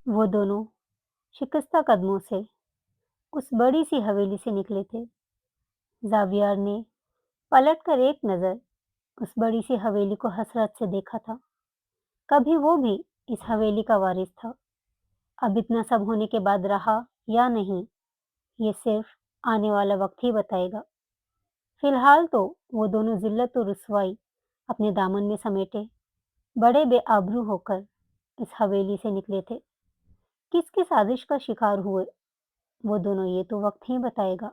वो दोनों शिकस्ता कदमों से उस बड़ी सी हवेली से निकले थे। ज़ावियर ने पलटकर एक नज़र उस बड़ी सी हवेली को हसरत से देखा था। कभी वो भी इस हवेली का वारिस था। अब इतना सब होने के बाद रहा या नहीं, ये सिर्फ आने वाला वक्त ही बताएगा। फिलहाल तो वो दोनों जिल्लत और रुसवाई अपने दामन में समेटे बड़े बेआबरू होकर इस हवेली से निकले थे। किसकी साजिश का शिकार हुए, वो दोनों ये तो वक्त ही बताएगा।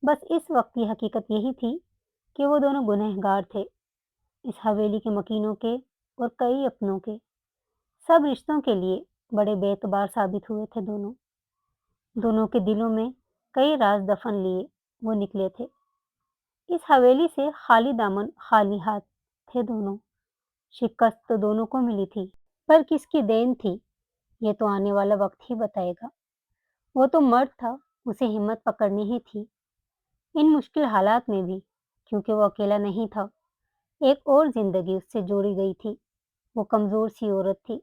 बस इस वक्त की हकीकत यही थी कि वो दोनों गुनहगार थे, इस हवेली के मकीनों के और कई अपनों के। सब रिश्तों के लिए बड़े बेएतबार साबित हुए थे दोनों। दोनों के दिलों में कई राज दफन लिए वो निकले थे। इस हवेली से खाली दामन खाली हाथ थे दोनों। शिकस्त तो दोनों को मिली थी, पर किसकी देन थी, ये तो आने वाला वक्त ही बताएगा। वो तो मर्द था, उसे हिम्मत पकड़नी ही थी, इन मुश्किल हालात में भी, क्योंकि वो अकेला नहीं था। एक और जिंदगी उससे जोड़ी गई थी। वो कमजोर सी औरत थी,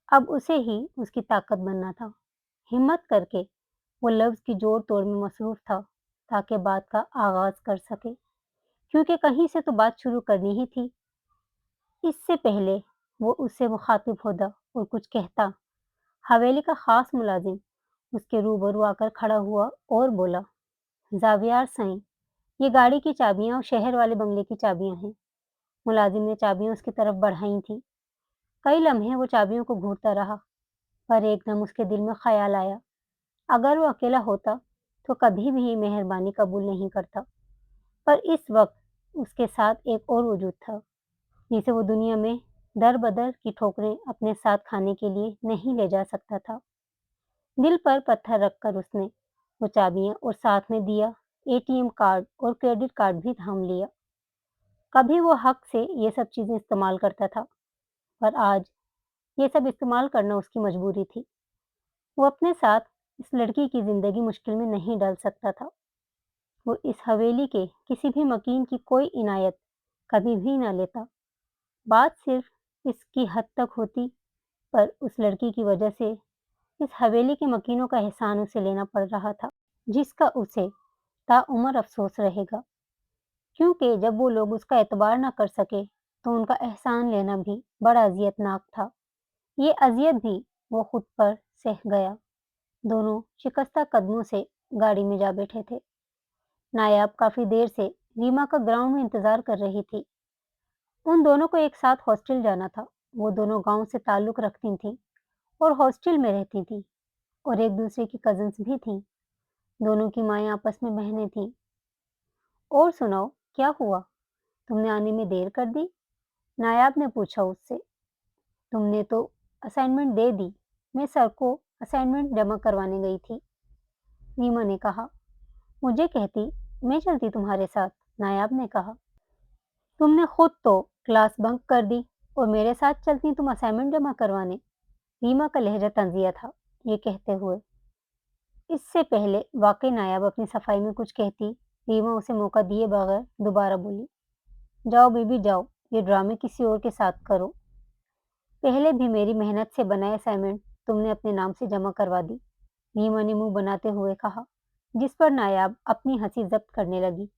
अब उसे ही उसकी ताकत बनना था। हिम्मत करके वो लफ्ज की जोड़ तोड़ में मसरूफ था, ताकि बात का आगाज कर सके, क्योंकि कहीं से तो बात शुरू करनी ही थी। इससे पहले वो उससे मुखातिब होता और कुछ कहता, हवेली का खास मुलाजिम उसके रूबरू आकर खड़ा हुआ और बोला, जावियार सईं, ये गाड़ी की चाबियां और शहर वाले बंगले की चाबियां हैं। मुलाजिम ने चाबियां उसकी तरफ बढ़ाई थी। कई लम्हे वो चाबियों को घूरता रहा, पर एकदम उसके दिल में ख्याल आया, अगर वो अकेला होता तो कभी भी ये मेहरबानी कबूल नहीं करता। पर इस वक्त उसके साथ एक और वजूद था, जिसे वो दुनिया में दर बदर की ठोकरें अपने साथ खाने के लिए नहीं ले जा सकता था। दिल पर पत्थर रखकर उसने वो चाबियां और साथ में दिया, एटीएम कार्ड और क्रेडिट कार्ड भी थाम लिया। कभी वो हक से ये सब चीजें इस्तेमाल करता था, पर आज ये सब इस्तेमाल करना उसकी मजबूरी थी। वो अपने साथ इस लड़की की जिंदगी मुश्किल में नहीं डाल सकता था। वो इस हवेली के किसी भी मकीन की कोई इनायत कभी भी ना लेता। बात सिर्फ इसकी हद तक होती, पर उस लड़की की वजह से इस हवेली के मकीनों का एहसान उसे लेना पड़ रहा था, जिसका उसे ताउम्र अफसोस रहेगा। क्योंकि जब वो लोग उसका एतबार ना कर सके, तो उनका एहसान लेना भी बड़ा अजियतनाक था। ये अजियत भी वो खुद पर सह गया। दोनों शिकस्ता कदमों से गाड़ी में जा बैठे थे। नायाब काफी देर से रीमा का ग्राउंड में इंतजार कर रही थी। उन दोनों को एक साथ हॉस्टल जाना था। वो दोनों गांव से ताल्लुक रखती थीं और हॉस्टल में रहती थीं और एक दूसरे की कजिन्स भी थीं। दोनों की माएँ आपस में बहनें थीं। और सुनाओ, क्या हुआ? तुमने आने में देर कर दी? नायाब ने पूछा उससे। तुमने तो असाइनमेंट दे दी। मैं सर को असाइनमेंट जमा करवाने गई थी, रीमा ने कहा। मुझे कहती, मैं चलती तुम्हारे साथ, नायाब ने कहा। तुमने खुद तो क्लास बंक कर दी और मेरे साथ चलती तुम असाइनमेंट जमा करवाने। रीमा का लहजा तंजिया था ये कहते हुए। इससे पहले वाकई नायाब अपनी सफाई में कुछ कहती, रीमा उसे मौका दिए बगैर दोबारा बोली, जाओ बीबी जाओ, ये ड्रामे किसी और के साथ करो। पहले भी मेरी मेहनत से बनाए असाइनमेंट तुमने अपने नाम से जमा करवा दी, रीमा ने मुंह बनाते हुए कहा, जिस पर नायाब अपनी हंसी जब्त करने लगी।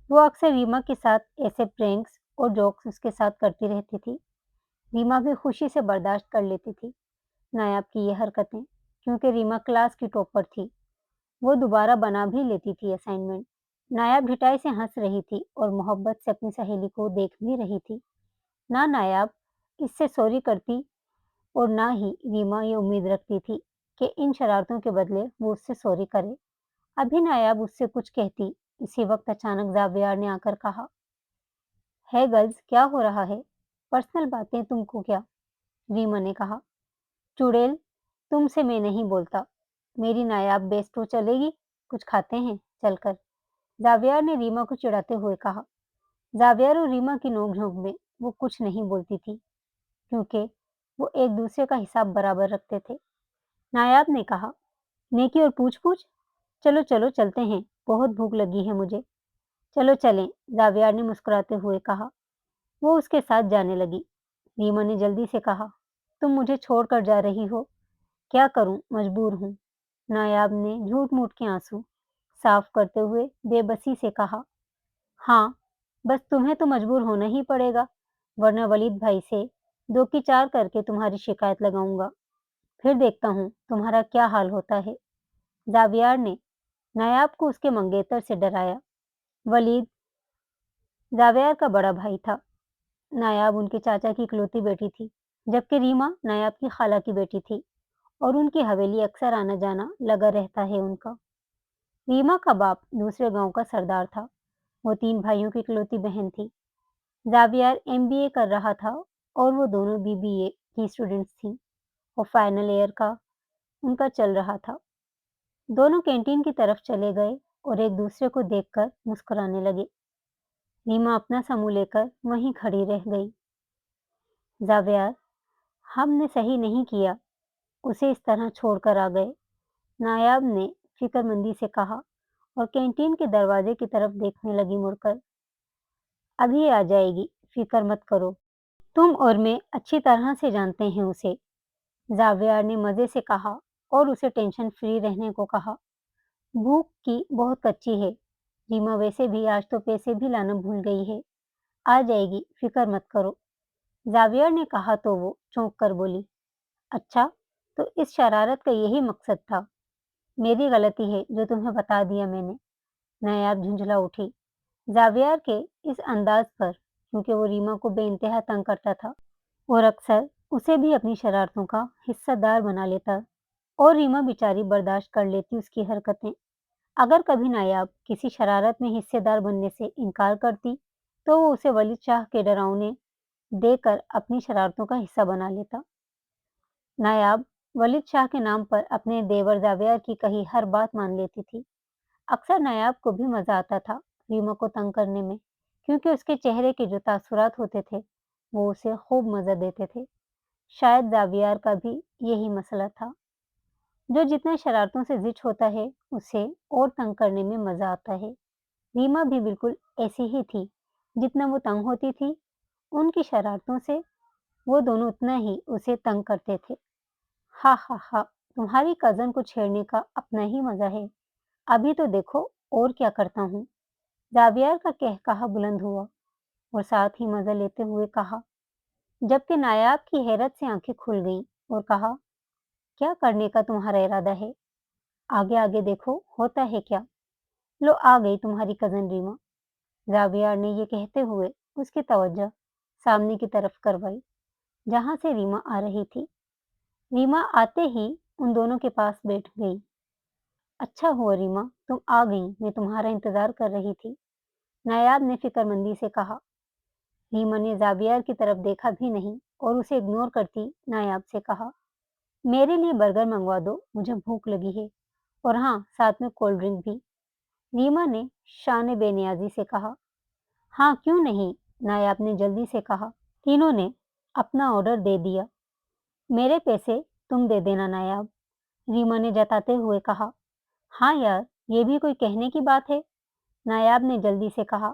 वो अक्सर रीमा के साथ ऐसे प्रैंक्स और जोक्स उसके साथ करती रहती थी। रीमा भी खुशी से बर्दाश्त कर लेती थी नायाब की ये हरकतें, क्योंकि रीमा क्लास की टॉपर थी। वो दोबारा बना भी लेती थी असाइनमेंट। नायाब ढिठाई से हंस रही थी और मोहब्बत से अपनी सहेली को देख भी रही थी। ना नायाब इससे सॉरी करती और ना ही रीमा ये उम्मीद रखती थी कि इन शरारतों के बदले वो उससे सॉरी करे। अभी नायाब उससे कुछ कहती, इसी वक्त अचानक जावियार ने आकर कहा, है गर्ल्स, क्या हो रहा है? पर्सनल बातें तुमको क्या? रीमा ने कहा। चुड़ैल, तुमसे मैं नहीं बोलता। मेरी नायाब बेस्टो चलेगी? कुछ खाते हैं चलकर, जावियार ने रीमा को चिढ़ाते हुए कहा। जावियार और रीमा की नोक-झोंक में वो कुछ नहीं बोलती थी, क्योंकि वो एक दूसरे का हिसाब बराबर रखते थे। नायाब ने कहा, नेकी और पूछ-पूछ? चलो चलो चलते हैं, बहुत भूख लगी है मुझे। चलो चलें, जावियार ने मुस्कुराते हुए कहा। वो उसके साथ जाने लगी। रीमा ने जल्दी से कहा, तुम मुझे छोड़कर जा रही हो? क्या करूं, मजबूर हूँ। नायाब ने झूठ मूठ के आंसू साफ करते हुए बेबसी से कहा। हाँ, बस तुम्हें तो मजबूर होना ही पड़ेगा, वरना वलीद भाई से दो की चार करके तुम्हारी शिकायत लगाऊंगा। फिर देखता हूँ तुम्हारा क्या हाल होता है। जावियार ने नायाब को उसके मंगेतर से डराया। वलीद जावियार का बड़ा भाई था। नायाब उनके चाचा की इकलौती बेटी थी, जबकि रीमा नायाब की खाला की बेटी थी और उनकी हवेली अक्सर आना जाना लगा रहता है उनका। रीमा का बाप दूसरे गांव का सरदार था। वो तीन भाइयों की इकलौती बहन थी। जावियर एमबीए कर रहा था और वो दोनों बीबीए की स्टूडेंट्स थीं और फाइनल ईयर का उनका चल रहा था। दोनों कैंटीन की तरफ चले गए और एक दूसरे को देखकर मुस्कुराने लगे। रीमा अपना समूह लेकर वहीं खड़ी रह गई। जावियर, हमने सही नहीं किया, उसे इस तरह छोड़कर आ गए, नायाब ने फिक्रमंदी से कहा और कैंटीन के दरवाजे की तरफ देखने लगी मुड़कर। अभी आ जाएगी, फिक्र मत करो। तुम और मैं अच्छी तरह से जानते हैं उसे, जावियर ने मजे से कहा और उसे टेंशन फ्री रहने को कहा। भूख की बहुत कच्ची है। रीमा वैसे भी आज तो पैसे भी लाना भूल गई है। आ जाएगी, फिक्र मत करो। जावियर ने कहा तो वो चौंक कर बोली, अच्छा, तो इस शरारत का यही मकसद था। मेरी गलती है जो तुम्हें बता दिया मैंने। नायाब झुंझला उठी। जावियर के इस अंदाज पर, क्योंकि वो रीमा को बेइंतहा तंग करता था और अक्सर उसे भी अपनी शरारतों का हिस्सेदार बना लेता और रीमा बेचारी बर्दाश्त कर लेती उसकी हरकतें। अगर कभी नायाब किसी शरारत में हिस्सेदार बनने से इनकार करती, तो वो उसे वली शाह के डरावने देकर अपनी शरारतों का हिस्सा बना लेता। नायाब वलीद शाह के नाम पर अपने देवर जावियर की कही हर बात मान लेती थी। अक्सर नायाब को भी मजा आता था रीमा को तंग करने में, क्योंकि उसके चेहरे के जो तासुरात होते थे, वो उसे खूब मजा देते थे। शायद जावियर का भी यही मसला था। जो जितना शरारतों से जिच होता है, उसे और तंग करने में मजा आता है। रीमा भी बिल्कुल ऐसी ही थी। जितना वो तंग होती थी उनकी शरारतों से, वो दोनों उतना ही उसे तंग करते थे। हा हा हा, तुम्हारी कजन को छेड़ने का अपना ही मजा है। अभी तो देखो और क्या करता हूँ। जावियर का कहकहा बुलंद हुआ और साथ ही मजा लेते हुए कहा, जबकि नायाब की हैरत से आंखें खुल गईं और कहा, क्या करने का तुम्हारा इरादा है? आगे आगे देखो होता है क्या। लो आ गई तुम्हारी कजन रीमा। जावियर ने ये कहते हुए उसकी तवज्जो सामने की तरफ करवाई, जहां से रीमा आ रही थी। रीमा आते ही उन दोनों के पास बैठ गई। अच्छा हुआ रीमा, तुम आ गई, मैं तुम्हारा इंतजार कर रही थी, नायाब ने फिक्रमंदी से कहा। रीमा ने जावियर की तरफ देखा भी नहीं और उसे इग्नोर करती नायाब से कहा, मेरे लिए बर्गर मंगवा दो, मुझे भूख लगी है, और हाँ, साथ में कोल्ड ड्रिंक भी। रीमा ने शान बेनियाजी से कहा। हाँ, क्यों नहीं, नायाब ने जल्दी से कहा। तीनों ने अपना ऑर्डर दे दिया। मेरे पैसे तुम दे देना नायाब, रीमा ने जताते हुए कहा। हाँ यार, ये भी कोई कहने की बात है, नायाब ने जल्दी से कहा।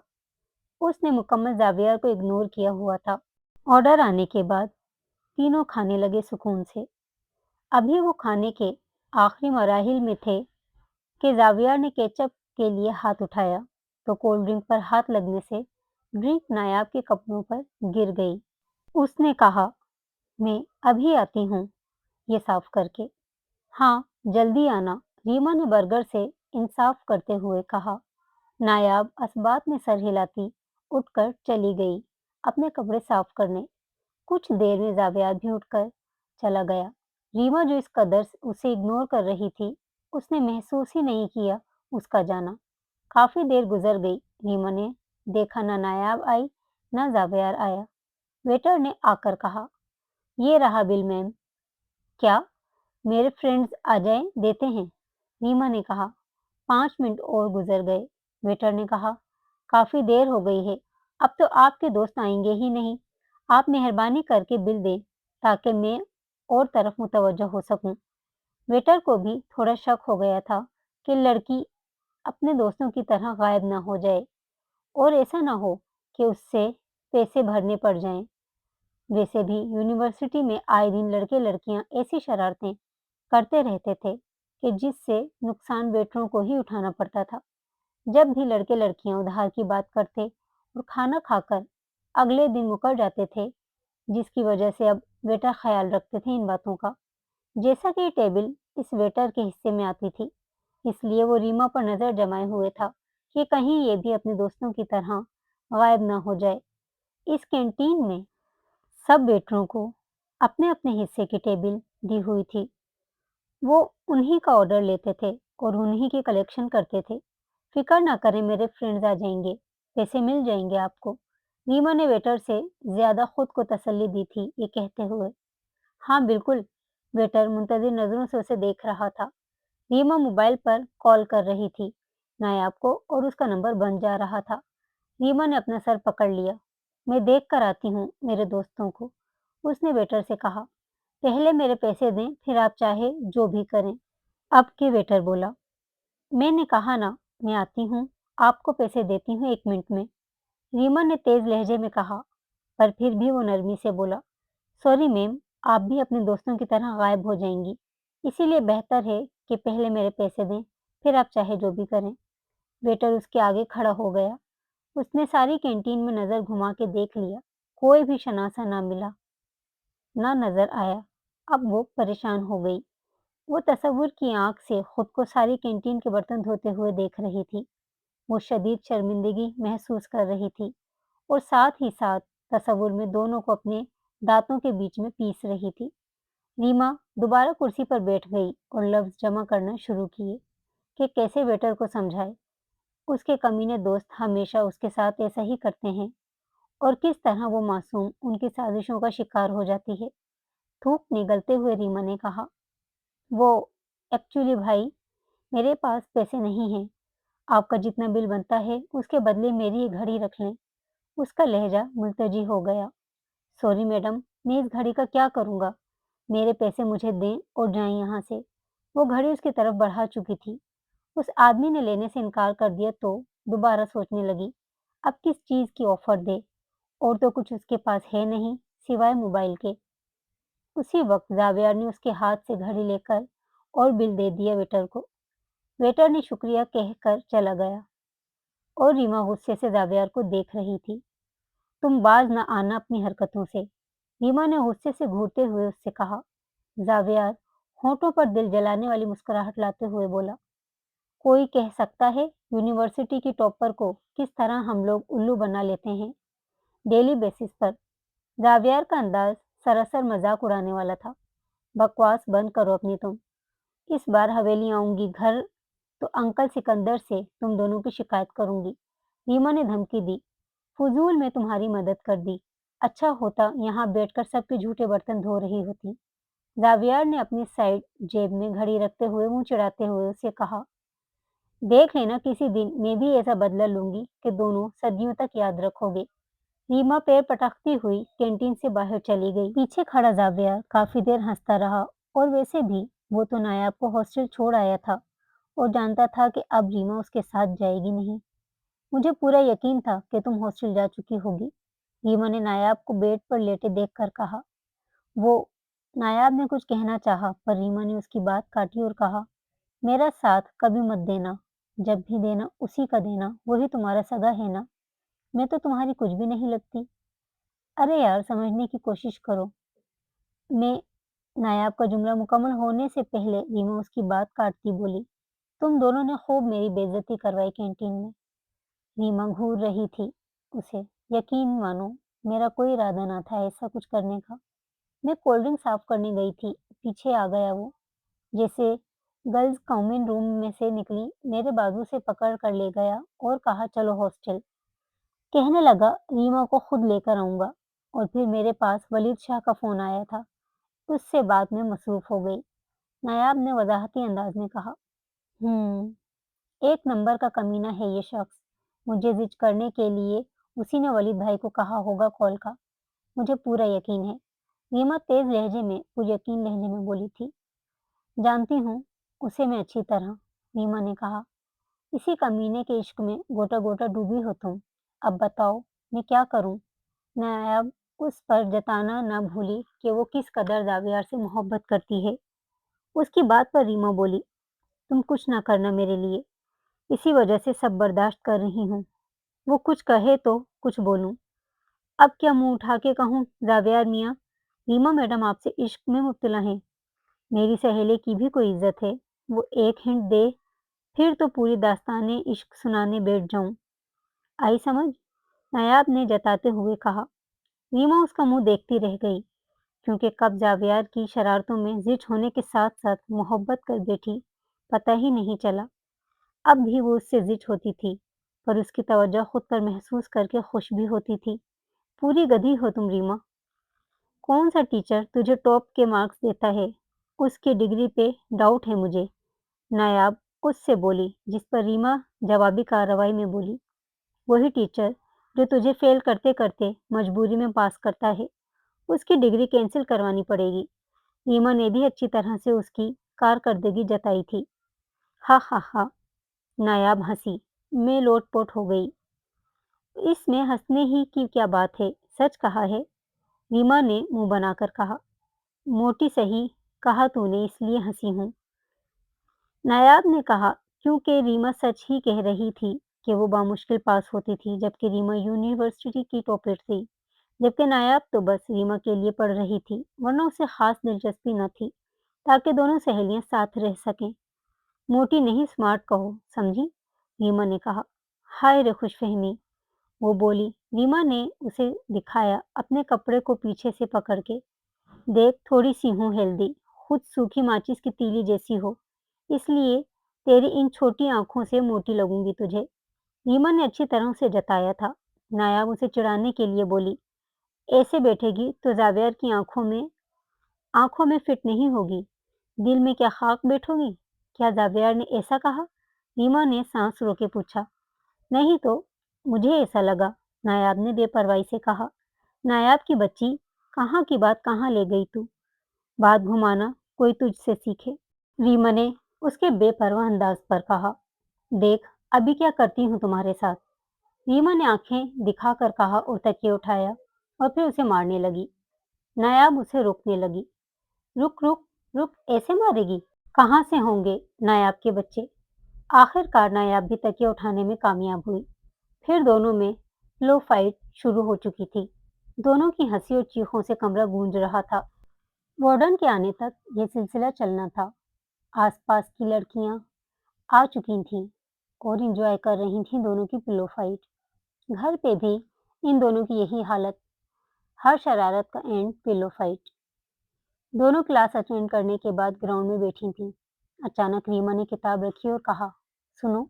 उसने मुकम्मल जावियर को इग्नोर किया हुआ था। ऑर्डर आने के बाद तीनों खाने लगे सुकून से। अभी वो खाने के आखिरी मराहिल में थे कि जावियर ने केचप के लिए हाथ उठाया, तो कोल्ड ड्रिंक पर हाथ लगने से ड्रिंक नायाब के कपड़ों पर गिर गई। उसने कहा, मैं अभी आती हूँ ये साफ करके। हाँ, जल्दी आना, रीमा ने बर्गर से इंसाफ करते हुए कहा। नायाब असबात में सर हिलाती उठकर चली गई अपने कपड़े साफ करने। कुछ देर में जावियार भी उठकर चला गया। रीमा जो इस कदर उसे इग्नोर कर रही थी, उसने महसूस ही नहीं किया उसका जाना। काफी देर गुजर गई। रीमा ने देखा न नायाब आई न जावियार आया। वेटर ने आकर कहा, ये रहा बिल मैम। क्या? मेरे फ्रेंड्स आ जाएं, देते हैं, रीमा ने कहा। 5 मिनट और गुजर गए। वेटर ने कहा, काफी देर हो गई है, अब तो आपके दोस्त आएंगे ही नहीं। आप मेहरबानी करके बिल दें ताकि मैं और तरफ मुतवज्जो हो सकूं। वेटर को भी थोड़ा शक हो गया था कि लड़की अपने दोस्तों की तरह गायब ना हो जाए और ऐसा ना हो कि उससे पैसे भरने पड़ जाएं। वैसे भी यूनिवर्सिटी में आए दिन लड़के लड़कियां ऐसी शरारतें करते रहते थे कि जिससे नुकसान वेटरों को ही उठाना पड़ता था। जब भी लड़के-लड़कियां उधार की बात करते और खाना खाकर अगले दिन मुकर जाते थे, जिसकी वजह से अब वेटर ख्याल रखते थे इन बातों का। जैसा कि टेबल इस वेटर के हिस्से में आती थी, इसलिए वो रीमा पर नजर जमाए हुए था कि कहीं ये भी अपने दोस्तों की तरह गायब ना हो जाए। इस कैंटीन में सब वेटरों को अपने-अपने हिस्से की टेबल दी हुई थी। वो उन्हीं का ऑर्डर लेते थे और उन्हीं की कलेक्शन करते थे। फिक्र ना करें, मेरे फ्रेंड्स आ जाएंगे, पैसे मिल जाएंगे आपको। रीमा ने वेटर से ज्यादा खुद को तसल्ली दी थी ये कहते हुए। हाँ बिल्कुल। वेटर मुंतजिर नजरों से उसे देख रहा था। रीमा मोबाइल पर कॉल कर रही थी नायाब को और उसका नंबर बंद जा रहा था। रीमा ने अपना सर पकड़ लिया। मैं देख कर आती हूँ मेरे दोस्तों को, उसने वेटर से कहा। पहले मेरे पैसे दें, फिर आप चाहे जो भी करें। अब के वेटर बोला। मैंने कहा ना, मैं आती हूँ, आपको पैसे देती हूँ 1 मिनट में। रीमा ने तेज लहजे में कहा, पर फिर भी वो नरमी से बोला। सॉरी मैम, आप भी अपने दोस्तों की तरह गायब हो जाएंगी, इसीलिए बेहतर है कि पहले मेरे पैसे दें, फिर आप चाहे जो भी करें। वेटर उसके आगे खड़ा हो गया। उसने सारी कैंटीन में नजर घुमा के देख लिया। कोई भी शनासा ना मिला, ना नजर आया। अब वो परेशान हो गई। वो तसव्वुर की आंख से खुद को सारी कैंटीन के बर्तन धोते हुए देख रही थी। वो शदीद शर्मिंदगी महसूस कर रही थी और साथ ही साथ तसव्वुर में दोनों को अपने दांतों के बीच में पीस रही थी। रीमा दोबारा कुर्सी पर बैठ गई और लफ्ज जमा करना शुरू किए कि कैसे वेटर को समझाए। उसके कमीने दोस्त हमेशा उसके साथ ऐसा ही करते हैं और किस तरह वो मासूम उनकी साजिशों का शिकार हो जाती है। थूक निगलते हुए रीमा ने कहा, वो एक्चुअली भाई, मेरे पास पैसे नहीं हैं। आपका जितना बिल बनता है उसके बदले मेरी ये घड़ी रख लें। उसका लहजा मुल्तजी हो गया। सॉरी मैडम, मैं इस घड़ी का क्या करूँगा? मेरे पैसे मुझे दें और जाएं यहाँ से। वो घड़ी उसकी तरफ बढ़ा चुकी थी। उस आदमी ने लेने से इनकार कर दिया तो दोबारा सोचने लगी, अब किस चीज़ की ऑफर दे, और तो कुछ उसके पास है नहीं सिवाय मोबाइल के। उसी वक्त जावियर ने उसके हाथ से घड़ी लेकर और बिल दे दिया वेटर को। वेटर ने शुक्रिया कहकर चला गया और रीमा गुस्से से जावियर को देख रही थी। तुम बाज न आना अपनी हरकतों से, रीमा ने गुस्से से घूरते हुए उससे कहा। जावियर होठों पर दिल जलाने वाली मुस्कुराहट लाते हुए बोला, कोई कह सकता है यूनिवर्सिटी की टॉपर को किस तरह हम लोग उल्लू बना लेते हैं डेली बेसिस पर। जावियर का अंदाज सरासर मजाक उड़ाने वाला था। बकवास बंद करो अपनी तुम। इस बार हवेली आऊंगी घर तो अंकल सिकंदर से तुम दोनों की शिकायत करूंगी। रीमा ने धमकी दी। फुजूल में तुम्हारी मदद कर दी। अच्छा होता यहाँ बैठकर सबके झूठे बर्तन धो रही होती। जावियर ने अपनी साइड जेब में घड़ी रखते हुए मुंह चिढ़ाते हुए उसे कहा, देख लेना किसी दिन मैं भी ऐसा बदला लूंगी कि दोनों सदियों तक याद रखोगे। रीमा पैर पटकती हुई कैंटीन से बाहर चली गई। पीछे खड़ा जावियर काफी देर हंसता रहा और वैसे भी वो तो नायाब को हॉस्टल छोड़ आया था और जानता था कि अब रीमा उसके साथ जाएगी नहीं। मुझे पूरा यकीन था कि तुम हॉस्टल जा चुकी होगी, रीमा ने नायाब को बेड पर लेटे देखकर कहा। वो नायाब ने कुछ कहना चाहा पर रीमा ने उसकी बात काटी और कहा, मेरा साथ कभी मत देना, जब भी देना उसी का देना, वही तुम्हारा सगा है ना। मैं तो तुम्हारी कुछ भी नहीं लगती। अरे यार, समझने की कोशिश करो। मैं नायाब का जुमला मुकम्मल होने से पहले रीमा उसकी बात काटती बोली, तुम दोनों ने खूब मेरी बेइज्जती करवाई कैंटीन में। रीमा घूर रही थी उसे। यकीन मानो, मेरा कोई इरादा ना था ऐसा कुछ करने का। मैं कोल्ड ड्रिंक साफ करने गई थी, पीछे आ गया वो। जैसे गर्ल्स कॉमन रूम में से निकली, मेरे बाजू से पकड़ कर ले गया और कहा चलो हॉस्टल। कहने लगा रीमा को खुद लेकर आऊंगा और फिर मेरे पास वलीद शाह का फोन आया था। उससे बात में मसरूफ हो गई। नायाब ने वजाहती अंदाज में कहा, एक नंबर का कमीना है ये शख्स। मुझे जिज करने के लिए उसी ने वलीद भाई को कहा होगा कॉल का। मुझे पूरा यकीन है। रीमा तेज लहजे में कुछ यकीन लहजे में बोली थी। जानती हूँ उसे मैं अच्छी तरह, रीमा ने कहा। इसी कमीने के इश्क में गोटा गोटा डूबी हो तुम। अब बताओ मैं क्या करूं। नायाब उस पर जताना न भूली कि वो किस कदर जावियार से मोहब्बत करती है। اس کی بات پر ریما بولی، تم کچھ نہ کرنا میرے لیے، اسی وجہ سے سب برداشت کر رہی ہوں۔ وہ کچھ کہے تو کچھ بولوں، اب کیا منہ اٹھا کے کہوں؟ زاویار میاں، ریما میڈم آپ سے عشق میں مبتلا ہیں، میری سہیلے کی بھی کوئی عزت ہے، وہ ایک ہنٹ دے پھر تو پوری داستان عشق سنانے بیٹھ جاؤں۔ آئی سمجھ؟ نایاب نے جتاتے ہوئے کہا۔ ریما اس کا منہ دیکھتی رہ گئی، کیونکہ کب زاویار کی شرارتوں میں زچ ہونے کے ساتھ ساتھ محبت کر بیٹھی پتہ ہی نہیں چلا۔ اب بھی وہ اس سے زچ ہوتی تھی، پر اس کی توجہ خود پر محسوس کر کے خوش بھی ہوتی تھی۔ پوری گدھی ہو تم ریما، کون سا ٹیچر تجھے ٹاپ کے مارکس دیتا ہے؟ اس کی ڈگری پہ ڈاؤٹ ہے مجھے، نایاب اس سے بولی، جس پر ریما جوابی کارروائی میں بولی، وہی ٹیچر جو تجھے فیل کرتے کرتے مجبوری میں پاس کرتا ہے، اس کی ڈگری کینسل کروانی پڑے گی۔ ریما نے بھی اچھی طرح سے اس کی کارکردگی جتائی تھی۔ ہا ہا ہا، نایاب ہنسی، میں لوٹ پوٹ ہو گئی۔ اس میں ہنسنے ہی کی کیا بات ہے، سچ کہا ہے، ریما نے منہ بنا کر کہا۔ موٹی صحیح کہا تو نے، اس لیے ہنسی ہوں، نایاب نے کہا، کیونکہ ریما سچ ہی کہہ رہی تھی کہ وہ بامشکل پاس ہوتی تھی، جبکہ ریما یونیورسٹی کی ٹاپر تھی، جبکہ نایاب تو بس ریما کے لیے پڑھ رہی تھی، ورنہ اسے خاص دلچسپی نہ تھی، تاکہ دونوں سہیلیاں ساتھ رہ سکیں۔ موٹی نہیں، اسمارٹ کہو، سمجھی؟ ریما نے کہا۔ ہائے رے خوش فہمی، وہ بولی۔ ریما نے اسے دکھایا اپنے کپڑے کو پیچھے سے پکڑ کے، دیکھ تھوڑی سی ہوں ہیلدی، خود سوکھی ماچس کی تیلی جیسی ہو، اس لیے تیری ان چھوٹی آنکھوں سے موٹی لگوں گی تجھے۔ ریما نے اچھی طرح اسے جتایا تھا۔ نایاب اسے چڑھانے کے لیے بولی، ایسے بیٹھے گی تو زاویار کی آنکھوں میں فٹ نہیں ہوگی، دل میں کیا خاک بیٹھو گی؟ کیا زاویار نے ایسا کہا؟ ریما نے سانس رو کے پوچھا۔ نہیں تو مجھے ایسا لگا، نایاب نے بے پرواہی سے کہا۔ نایاب کی بچی، کہاں کی بات کہاں لے گئی تو؟ بات گھمانا کوئی تجھ سے سیکھے، ریما نے اس کے بے پرواہ انداز پر کہا۔ دیکھ ابھی کیا کرتی ہوں تمہارے ساتھ، ریما نے آنکھیں دکھا کر کہا اور تکیہ اٹھایا اور پھر اسے مارنے لگی۔ نایاب اسے روکنے لگی۔ رک رک رک، ایسے مارے گی؟ کہاں سے ہوں گے نایاب کے بچے؟ آخر کار نایاب بھی تکیہ اٹھانے میں کامیاب ہوئی۔ پھر دونوں میں لو فائٹ شروع ہو چکی تھی۔ دونوں کی ہنسی اور چیخوں سے کمرہ گونج رہا تھا۔ وارڈن کے آنے تک یہ سلسلہ چلنا تھا۔ آس پاس کی لڑکیاں آ چکی تھیں اور انجوائے کر رہی تھیں دونوں کی پلو فائٹ۔ گھر پہ بھی ان دونوں کی یہی حالت، ہر شرارت کا اینڈ پلو فائٹ۔ دونوں کلاس اٹینڈ کرنے کے بعد گراؤنڈ میں بیٹھی تھیں۔ اچانک ریما نے کتاب رکھی اور کہا، سنو۔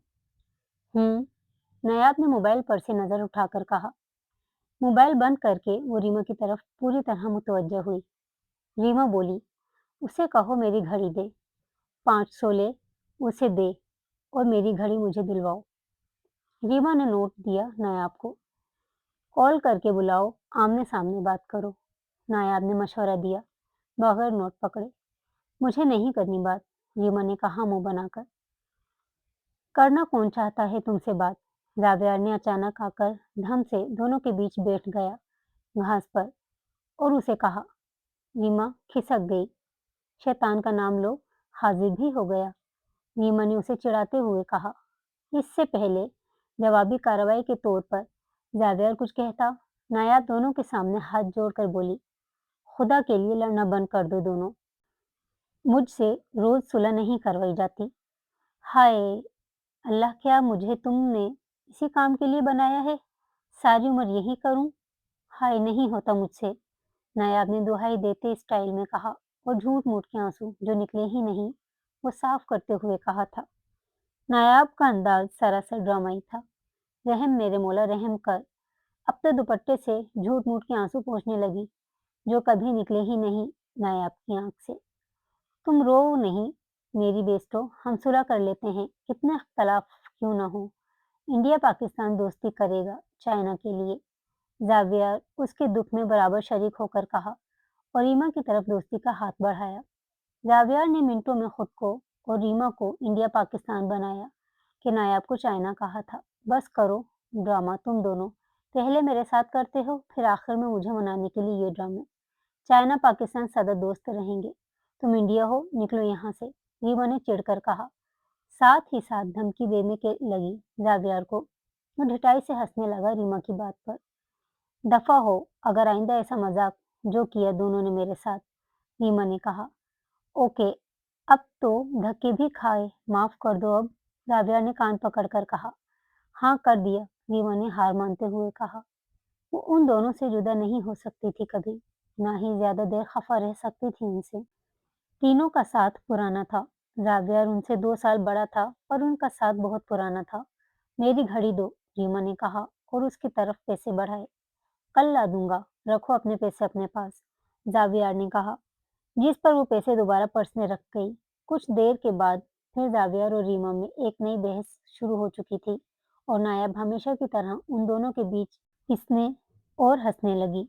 نایاب نے موبائل پر سے نظر اٹھا کر کہا۔ موبائل بند کر کے وہ ریما کی طرف پوری طرح متوجہ ہوئی۔ ریما بولی، اسے کہو میری گھڑی دے، 500 لے، اسے دے اور میری گھڑی مجھے دلواؤ۔ ریما نے نوٹ دیا نایاب کو، کال کر کے بلاؤ، آمنے سامنے بات کرو۔ نایاب نے مشورہ دیا، بغیر نوٹ پکڑے۔ مجھے نہیں کرنی بات، ریما نے کہا منہ بنا کر۔ کرنا کون چاہتا ہے تم سے بات؟ زاویار نے اچانک آ کر دھم سے دونوں کے بیچ بیٹھ گیا گھاس پر اور اسے کہا۔ ریما کھسک گئی۔ شیطان کا نام لو، حاضر بھی ہو گیا، ریما نے اسے چڑھاتے ہوئے کہا۔ اس سے پہلے جوابی کارروائی کے طور پر زاویار کچھ کہتا، نایاب دونوں کے سامنے ہاتھ جوڑ کر بولی، خدا کے لیے لڑنا بند کر دو دونوں، مجھ سے روز صلح نہیں کروائی جاتی۔ ہائے اللہ، کیا مجھے تم نے اسی کام کے لیے بنایا ہے؟ ساری عمر یہی کروں؟ ہائے نہیں ہوتا مجھ سے، نایاب نے دہائی دیتے اسٹائل میں کہا اور جھوٹ موٹ کے آنسو جو نکلے ہی نہیں وہ صاف کرتے ہوئے کہا تھا۔ نایاب کا انداز سراسر ڈرامائی تھا۔ رحم میرے مولا رحم کر، اب تو دوپٹے سے جھوٹ موٹ کے آنسو پہنچنے لگی جو کبھی نکلے ہی نہیں نایاب کی آنکھ سے۔ تم رو نہیں میری بیسٹو، ہم صلح کر لیتے ہیں، کتنے اختلاف کیوں نہ ہو، انڈیا پاکستان دوستی کرے گا چائنا کے لیے، زاویار اس کے دکھ میں برابر شریک ہو کر کہا اور ریما کی طرف دوستی کا ہاتھ بڑھایا۔ زاویار نے منٹوں میں خود کو اور ریما کو انڈیا پاکستان بنایا کہ نایاب کو چائنا کہا تھا۔ بس کرو ڈرامہ تم دونوں، پہلے میرے ساتھ کرتے ہو، پھر آخر میں مجھے منانے کے لیے یہ ڈرامے۔ چائنا پاکستان سدا دوست رہیں گے، तुम इंडिया हो, निकलो यहाँ से, रीमा ने चिढ़कर कहा। साथ ही साथ धमकी देने के लगी जावियर को। वो ढिठाई से हंसने लगा रीमा की बात पर। दफा हो, अगर आइंदा ऐसा मजाक जो किया दोनों ने मेरे साथ, रीमा ने कहा। ओके, अब तो धक्के भी खाए, माफ कर दो अब, जावियर ने कान पकड़कर कहा। हाँ कर दिया, रीमा ने हार मानते हुए कहा। वो उन दोनों से जुदा नहीं हो सकती थी कभी, ना ही ज्यादा देर खफा रह सकती थी उनसे। तीनों का साथ पुराना था। जावियर उनसे 2 साल बड़ा था, पर उनका साथ बहुत पुराना था। मेरी घड़ी दो, रीमा ने कहा और उसकी तरफ पैसे बढ़ाए। कल ला दूंगा, रखो अपने पैसे अपने पास, जावियर ने कहा, जिस पर वो पैसे दोबारा पर्स में रख गई। कुछ देर के बाद फिर जावियर और रीमा में एक नई बहस शुरू हो चुकी थी और नायाब हमेशा की तरह उन दोनों के बीच पिसने और हंसने लगी।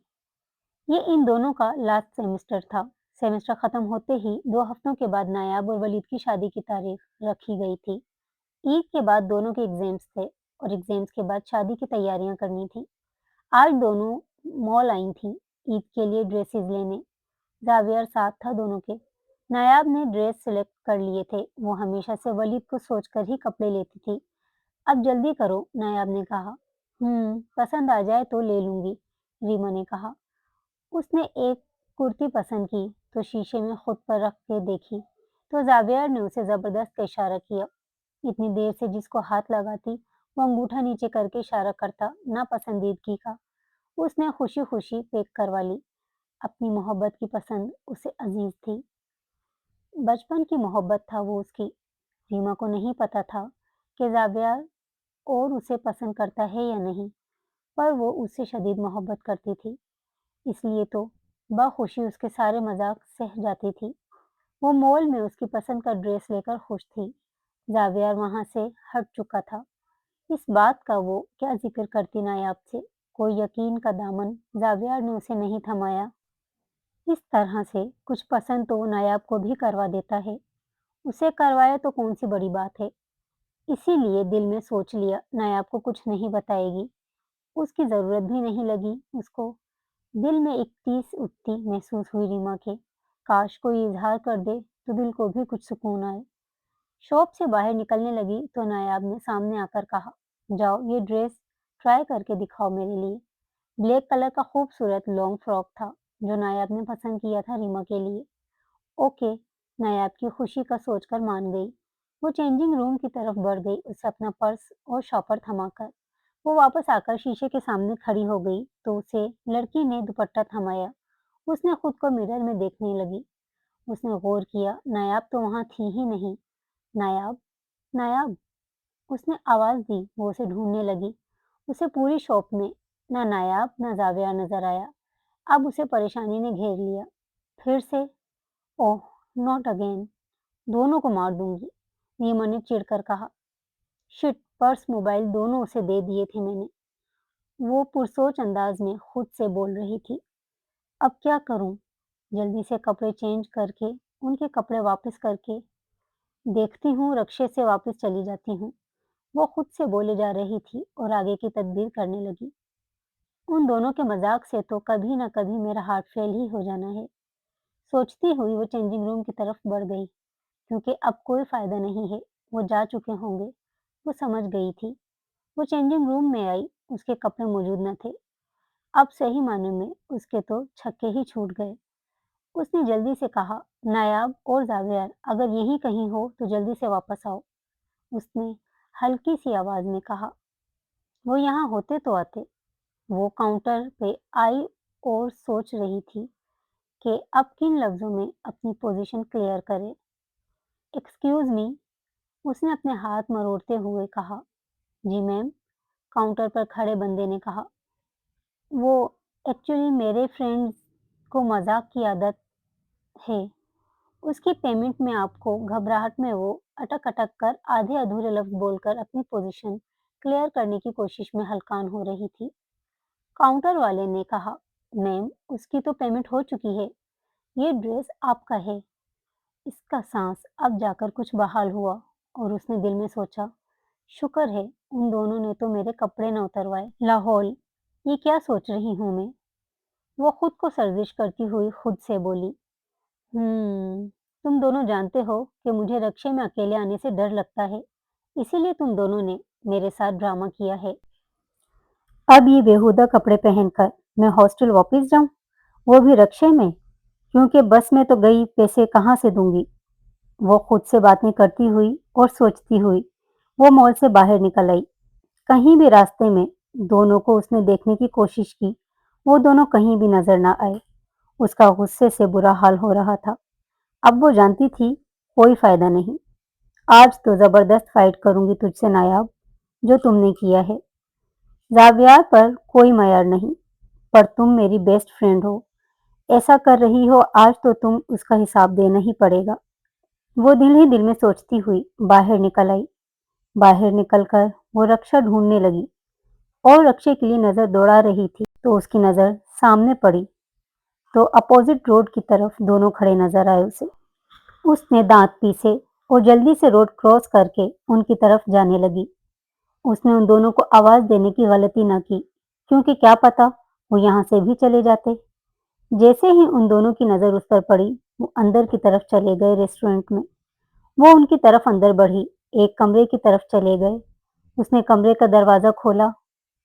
ये इन दोनों का लास्ट सेमेस्टर था। सेमेस्टर खत्म होते ही 2 हफ्तों के बाद नायाब और वलीद की शादी की तारीख रखी गई थी। ईद के बाद दोनों के एग्जाम्स थे और एग्जाम्स के बाद शादी की तैयारियां करनी थी। आज दोनों मॉल आई थी ईद के लिए ड्रेसेस लेने। जावियर साथ था दोनों के। नायाब ने ड्रेस सिलेक्ट कर लिए थे। वो हमेशा से वलीद को सोचकर ही कपड़े लेती थी। अब जल्दी करो, नायाब ने कहा। पसंद आ जाए तो ले लूंगी, रीमा ने कहा। उसने एक कुर्ती पसंद की तो शीशे में खुद पर रख के देखी तो जावियर ने उसे जबरदस्त का इशारा किया। इतनी देर से जिसको हाथ लगाती वो अंगूठा नीचे करके इशारा करता नापसंदीदगी का। उसने खुशी खुशी पैक करवा ली। अपनी मोहब्बत की पसंद उसे अजीज थी। बचपन की मोहब्बत था वो उसकी। रीमा को नहीं पता था कि जावियर और उसे पसंद करता है या नहीं, पर वो उससे शदीद मोहब्बत करती थी। इसलिए तो बखुशी उसके सारे मजाक सह जाती थी। वो मॉल में उसकी पसंद का ड्रेस लेकर खुश थी। जावियर वहां से हट चुका था। इस बात का वो क्या जिक्र करती नायाब से। कोई यकीन का दामन जावियर ने उसे नहीं थमाया। इस तरह से कुछ पसंद तो नायाब को भी करवा देता है। उसे करवाया तो कौन सी बड़ी बात है। इसीलिए दिल में सोच लिया नायाब को कुछ नहीं बताएगी। उसकी जरूरत भी नहीं लगी उसको। दिल में एक टीस उठती महसूस हुई रीमा के। काश कोई इजहार कर दे तो दिल को भी कुछ सुकून आए। शॉप से बाहर निकलने लगी तो नायाब ने सामने आकर कहा, जाओ ये ड्रेस ट्राई करके दिखाओ मेरे लिए। ब्लैक कलर का खूबसूरत लॉन्ग फ्रॉक था जो नायाब ने पसंद किया था रीमा के लिए। ओके, नायाब की खुशी का सोचकर मान गई। वो चेंजिंग रूम की तरफ बढ़ गई, उसे अपना पर्स और शॉपर थमाकर। वो वापस आकर शीशे के सामने खड़ी हो गई तो उसे लड़की ने दुपट्टा थमाया। उसने खुद को मिरर में देखने लगी। उसने गौर किया नायाब तो वहां थी ही नहीं। नायाब, नायाब, उसने आवाज दी। वो उसे ढूंढने लगी। उसे पूरी शॉप में ना नायाब ना जाविया नजर आया। अब उसे परेशानी ने घेर लिया। फिर से, ओह, नॉट अगेन, दोनों को मार दूंगी, रीमा ने चिढ़कर कहा। शिट, पर्स मोबाइल दोनों उसे दे दिए थे मैंने, वो पुरसोच अंदाज में खुद से बोल रही थी। अब क्या करूं? जल्दी से कपड़े चेंज करके उनके कपड़े वापस करके देखती हूँ रक्शे से वापस चली जाती हूँ। वो खुद से बोले जा रही थी और आगे की तदबीर करने लगी। उन दोनों के मजाक से तो कभी ना कभी मेरा हार्ट फेल ही हो जाना है। सोचती हुई वो चेंजिंग रूम की तरफ बढ़ गई क्योंकि अब कोई फायदा नहीं है। वो जा चुके होंगे। वो समझ गई थी। वो चेंजिंग रूम में आई। उसके कपड़े मौजूद न थे। अब सही मायने में उसके तो छक्के ही छूट गए। उसने जल्दी से कहा, नायाब और जावियर अगर यहीं कहीं हो तो जल्दी से वापस आओ। उसने हल्की सी आवाज में कहा। वो यहाँ होते तो आते। वो काउंटर पे आई और सोच रही थी कि अब किन लफ्जों में अपनी पोजीशन क्लियर करे। एक्सक्यूज मी, उसने अपने हाथ मरोड़ते हुए कहा। जी मैम, काउंटर पर खड़े बंदे ने कहा। वो एक्चुअली मेरे फ्रेंड्स को मजाक की आदत है। उसकी पेमेंट में आपको घबराहट में वो अटक-अटक कर आधे-अधूरे लफ्ज़ बोलकर अपनी पोज़ीशन क्लियर करने की कोशिश में हलकान हो रही थी। काउंटर वाले ने कहा, मैम, उसकी तो पेमेंट हो चुकी है। ये ड्रेस आपका है। इसका साँस अब जाकर कुछ बहाल हुआ और उसने दिल में सोचा, शुक्र है उन दोनों ने तो मेरे कपड़े न उतरवाए। लाहौल, ये क्या सोच रही हूँ मैं? वो खुद को सर्जिश करती हुई खुद से बोली। तुम दोनों जानते हो कि मुझे रक्शे में अकेले आने से डर लगता है, इसीलिए तुम दोनों ने मेरे साथ ड्रामा किया है। अब ये बेहुदा कपड़े पहनकर मैं हॉस्टल वापस जाऊं, वो भी रक्शे में, क्योंकि बस में तो गई, पैसे कहाँ से दूंगी। वो खुद से बातें करती हुई और सोचती हुई वो मॉल से बाहर निकल आई। कहीं भी रास्ते में दोनों को उसने देखने की कोशिश की, वो दोनों कहीं भी नजर ना आए। उसका गुस्से से बुरा हाल हो रहा था। अब वो जानती थी कोई फायदा नहीं। आज तो जबरदस्त फाइट करूंगी तुझसे नायाब, जो तुमने किया है। जावियार पर कोई मयार नहीं, पर तुम मेरी बेस्ट फ्रेंड हो। ऐसा कर रही हो आज तो तुम उसका हिसाब देना ही पड़ेगा। वो दिल ही दिल में सोचती हुई बाहर निकल आई। बाहर निकलकर वो रक्षा ढूंढने लगी और रक्षे के लिए नजर दौड़ा रही थी, तो उसकी नजर सामने पड़ी तो अपोजिट रोड की तरफ दोनों खड़े नजर आए उसे। उसने दांत पीसे और जल्दी से रोड क्रॉस करके उनकी तरफ जाने लगी। उसने उन दोनों को आवाज देने की गलती न की, क्योंकि क्या पता वो यहाँ से भी चले जाते। जैसे ही उन दोनों की नजर उस पर पड़ी, वो अंदर की तरफ चले गए रेस्टोरेंट में। वो उनकी तरफ अंदर बढ़ी, एक कमरे की तरफ चले गए। उसने कमरे का दरवाजा खोला।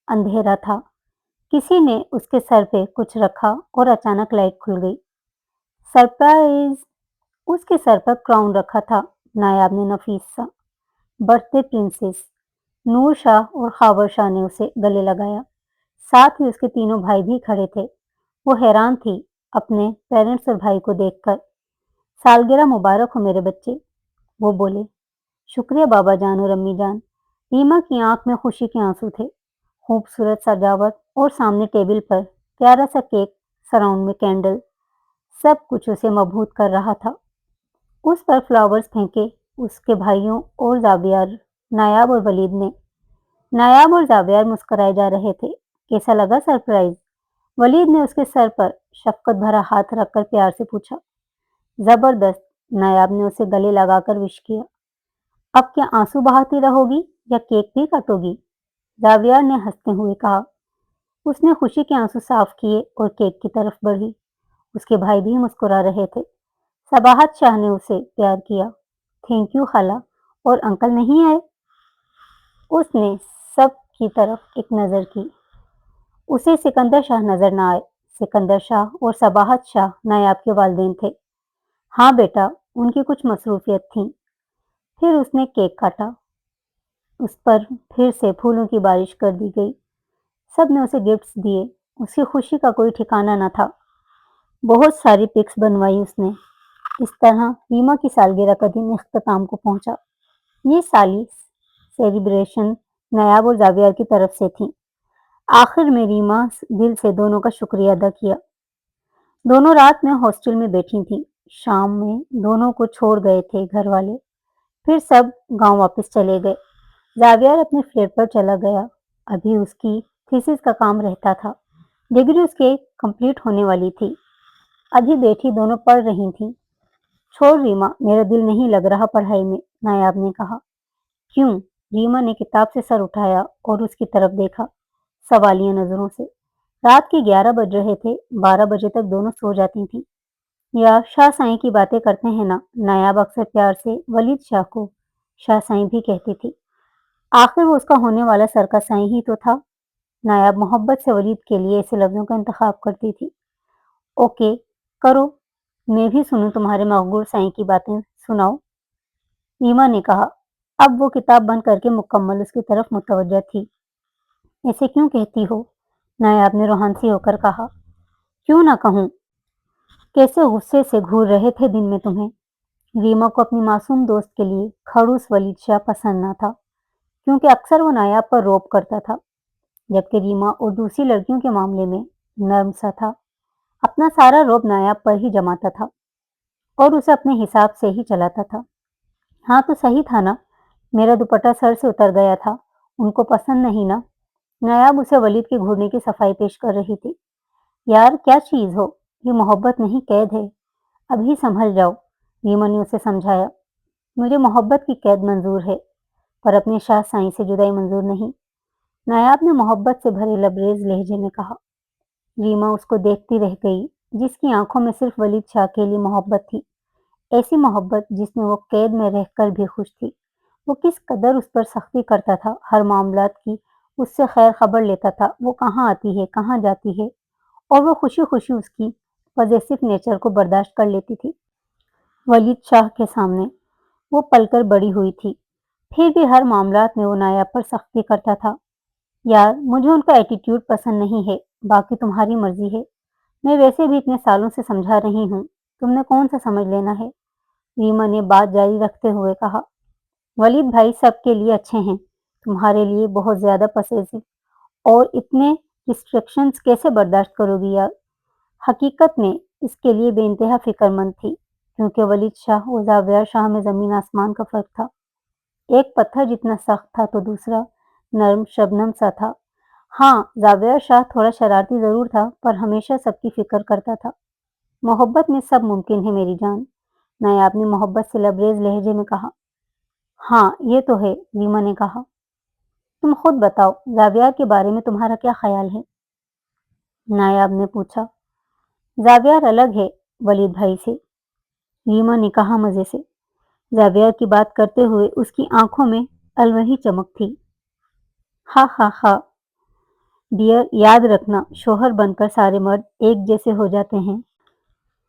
अंधेरा था। किसी ने उसके सर पे कुछ रखा और अचानक लाइट खुल गई। सरप्राइज! उसके सर पर क्राउन रखा था। नायाब ने नफीस सा। Birthday princess! नूर शाह और खावर शाह ने उसे गले लगाया। साथ ही उसके तीनों भाई भी खड़े थे। वो हैरान थी अपने पेरेंट्स और भाई को देखकर। सालगिरह मुबारक हो मेरे बच्चे, वो बोले। शुक्रिया बाबा जान और अम्मी जान। रीमा की आंख में खुशी के आंसू थे। खूबसूरत सजावट और सामने टेबल पर प्यारा सा केक, सराउंड में कैंडल, सब कुछ उसे मबहूत कर रहा था। उस पर फ्लावर्स फेंके उसके भाइयों और जावियार, नायाब और वलीद ने। नायाब और जावियार मुस्कुराए जा रहे थे। कैसा लगा सरप्राइज? वलीद ने उसके सर पर शफकत भरा हाथ रखकर प्यार से पूछा। जबरदस्त! नायाब ने उसे गले लगाकर विश किया। अब क्या आंसू बहाती रहोगी या केक भी काटोगी? जावियार ने हंसते हुए कहा। उसने खुशी के आंसू साफ किए और केक की तरफ बढ़ी। उसके भाई भी मुस्कुरा रहे थे। सबाहत शाह ने उसे प्यार किया। थैंक यू खाला। और अंकल नहीं आए? उसने सब की तरफ एक नजर की। उसे सिकंदर शाह नजर न आए। सिकंदर शाह और सबाहत शाह नायाब के वालिदैन थे। हाँ बेटा, उनकी कुछ मसरूफियत थी। फिर उसने केक काटा। उस पर फिर से फूलों की बारिश कर दी गई। सब ने उसे गिफ्ट्स दिए। उसकी खुशी का कोई ठिकाना न था। बहुत सारी पिक्स बनवाई उसने। इस तरह रीमा की सालगिरह का दिन इख्तिताम को पहुंचा। ये साली सेलिब्रेशन नायाब और जावियर की तरफ से थी। आखिर में रीमा दिल से दोनों का शुक्रिया अदा किया। दोनों रात में हॉस्टल में बैठी थी। शाम में दोनों को छोड़ गए थे घर वाले। फिर सब गांव वापस चले गए। जावियर अपने फ्लैट पर चला गया। अभी उसकी थीसिस का काम रहता था। डिग्री उसके कंप्लीट होने वाली थी। अभी बैठी दोनों पढ़ रही थीं। छोड़ रीमा, मेरा दिल नहीं लग रहा पढ़ाई में, नायाब ने कहा। क्यों? रीमा ने किताब से सर उठाया और उसकी तरफ देखा सवालिया नजरों से। रात के 11 बज रहे थे। 12 बजे तक दोनों सो जाती थीं। या शाह साईं की बातें करते हैं ना, नायाब अक्सर प्यार से वलीद शाह को शाह साईं भी कहती थी। आखिर वो उसका होने वाला सर का साईं ही तो था। नायाब मोहब्बत से वलीद के लिए ऐसे लफ्जों का इंतखाब करती थी। ओके, करो, मैं भी सुनूं तुम्हारे मकबूल साईं की बातें, सुनाओ, रीमा ने कहा। अब वो किताब बंद करके मुकम्मल उसकी तरफ मुतवज्जा थी। ऐसे क्यों कहती हो? नायाब ने रोहानसी होकर कहा। क्यों ना कहूँ? कैसे गुस्से से घूर रहे थे दिन में तुम्हें। रीमा को अपनी मासूम दोस्त के लिए खड़ूस वलीद शाह पसंद न था, क्योंकि अक्सर वो नायाब पर रौब करता था, जबकि रीमा और दूसरी लड़कियों के मामले में नर्म सा था। अपना सारा रौब नायाब पर ही जमाता था और उसे अपने हिसाब से ही चलाता था। हाँ तो सही था ना, मेरा दुपट्टा सर से उतर गया था, उनको पसंद नहीं ना। नायाब उसे वलीद के घूरने की सफाई पेश कर रही थी। यार क्या चीज हो, ये मोहब्बत नहीं कैद है, अभी संभल जाओ, रीमा ने उसे समझाया। मुझे मोहब्बत की कैद मंजूर है, पर अपने शाह साईं से जुदाई मंजूर नहीं, नायाब ने मोहब्बत से भरे लबरेज लहजे में कहा। रीमा उसको देखती रह गई, जिसकी आंखों में सिर्फ वलीद शाह के लिए मोहब्बत थी। ایسی محبت جس میں وہ قید میں رہ کر بھی خوش تھی۔ وہ کس قدر اس پر سختی کرتا تھا، ہر معاملات کی اس سے خیر خبر لیتا تھا، وہ کہاں آتی ہے، کہاں جاتی ہے، اور وہ خوشی خوشی اس کی پوزیسو نیچر کو برداشت کر لیتی تھی۔ ولید شاہ کے سامنے وہ پل کر بڑی ہوئی تھی، پھر بھی ہر معاملات میں وہ نایاب پر سختی کرتا تھا۔ یار مجھے ان کا ایٹیٹیوڈ پسند نہیں ہے، باقی تمہاری مرضی ہے، میں ویسے بھی اتنے سالوں سے سمجھا رہی ہوں، تم نے کون سا سمجھ لینا ہے؟ ریما نے بات جاری رکھتے ہوئے کہا۔ ولید بھائی سب کے لیے اچھے ہیں، تمہارے لیے بہت زیادہ پسیسو اور اتنے ریسٹرکشنز کیسے برداشت کرو گی یار؟ حقیقت میں اس کے لیے بے انتہا فکر مند تھی، کیونکہ ولید شاہ اور زاویہ شاہ میں زمین آسمان کا فرق تھا۔ ایک پتھر جتنا سخت تھا تو دوسرا نرم شبنم سا تھا۔ ہاں زاویہ شاہ تھوڑا شرارتی ضرور تھا، پر ہمیشہ سب کی فکر کرتا تھا۔ محبت میں سب ممکن ہے میری جان، نایاب نے محبت سے لبریز لہجے میں کہا۔ ہاں یہ تو ہے، ریما نے کہا۔ تم خود بتاؤ زاویہ کے بارے میں تمہارا کیا خیال ہے؟ نایاب نے پوچھا۔ زاویہ الگ ہے ولید بھائی سے، ریما نے کہا مزے سے۔ زاویہ کی بات کرتے ہوئے اس کی آنکھوں میں الوہی چمک تھی۔ ہا ہا ہا ڈیئر، یاد رکھنا شوہر بن کر سارے مرد ایک جیسے ہو جاتے ہیں،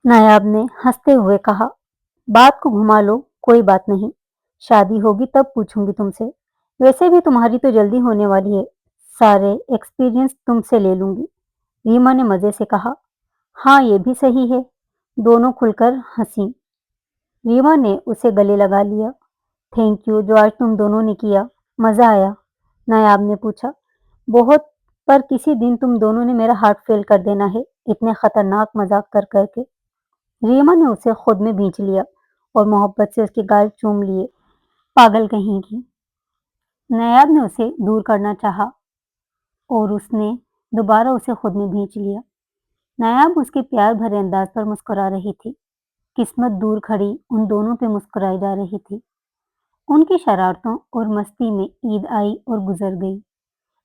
نایاب نے ہنستے ہوئے کہا۔ بات کو گھما لو، کوئی بات نہیں، شادی ہوگی تب پوچھوں گی تم سے، ویسے بھی تمہاری تو جلدی ہونے والی ہے، سارے ایکسپیرینس تم سے لے لوں گی، ریما نے مزے سے کہا۔ ہاں یہ بھی صحیح ہے، دونوں کھل کر ہنسی۔ ریما نے اسے گلے لگا لیا۔ تھینک یو جو آج تم دونوں نے کیا، مزہ آیا، نایاب نے پوچھا۔ بہت، پر کسی دن تم دونوں نے میرا ہارٹ فیل کر دینا ہے، اتنے خطرناک مذاق کر کر کے۔ ریما نے اسے خود میں بھینچ لیا اور محبت سے اس کے گال چوم لیے۔ پاگل کہیں کی، نایاب نے اسے دور کرنا چاہا اور اس نے دوبارہ اسے خود میں بھینچ لیا۔ نایاب اس کے پیار بھرے انداز پر مسکرا رہی تھی، قسمت دور کھڑی ان دونوں پہ مسکرائی جا رہی تھی۔ ان کی شرارتوں اور مستی میں عید آئی اور گزر گئی۔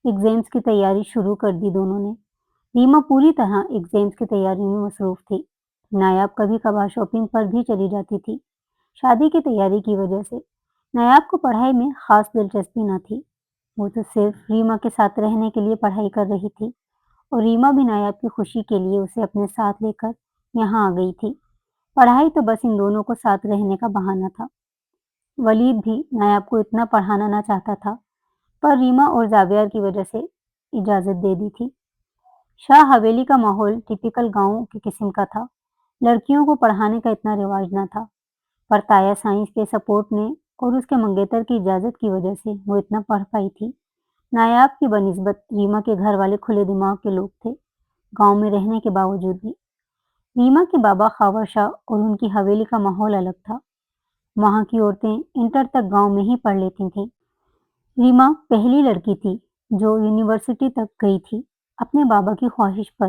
ایگزامز کی تیاری شروع کر دی دونوں نے۔ ریما پوری طرح ایگزامز کی تیاری میں مصروف تھی، نایاب کبھی کبھار شاپنگ پر بھی چلی جاتی تھی۔ شادی کی تیاری کی وجہ سے نایاب کو پڑھائی میں خاص دلچسپی نہ تھی، وہ تو صرف ریما کے ساتھ رہنے کے لیے پڑھائی کر رہی تھی، اور ریما بھی نایاب کی خوشی کے لیے اسے اپنے ساتھ لے کر یہاں آ گئی تھی۔ پڑھائی تو بس ان دونوں کو ساتھ رہنے کا بہانہ تھا۔ ولید بھی نایاب کو اتنا پڑھانا نہ چاہتا تھا، پر ریما اور زاویہ کی وجہ سے اجازت دے دی تھی۔ شاہ حویلی کا ماحول ٹپیکل گاؤں کی قسم کا تھا، لڑکیوں کو پڑھانے کا اتنا رواج نہ تھا، پر تایا سائنس کے سپورٹ نے اور اس کے منگیتر کی اجازت کی وجہ سے وہ اتنا پڑھ پائی تھی۔ نایاب کی بنسبت ریما کے گھر والے کھلے دماغ کے لوگ تھے، گاؤں میں رہنے کے باوجود بھی۔ ریما کے بابا خاور شاہ اور ان کی حویلی کا ماحول الگ تھا، وہاں کی عورتیں انٹر تک گاؤں میں ہی پڑھ لیتی تھیں۔ ریما پہلی لڑکی تھی جو یونیورسٹی تک گئی تھی اپنے بابا کی خواہش پر۔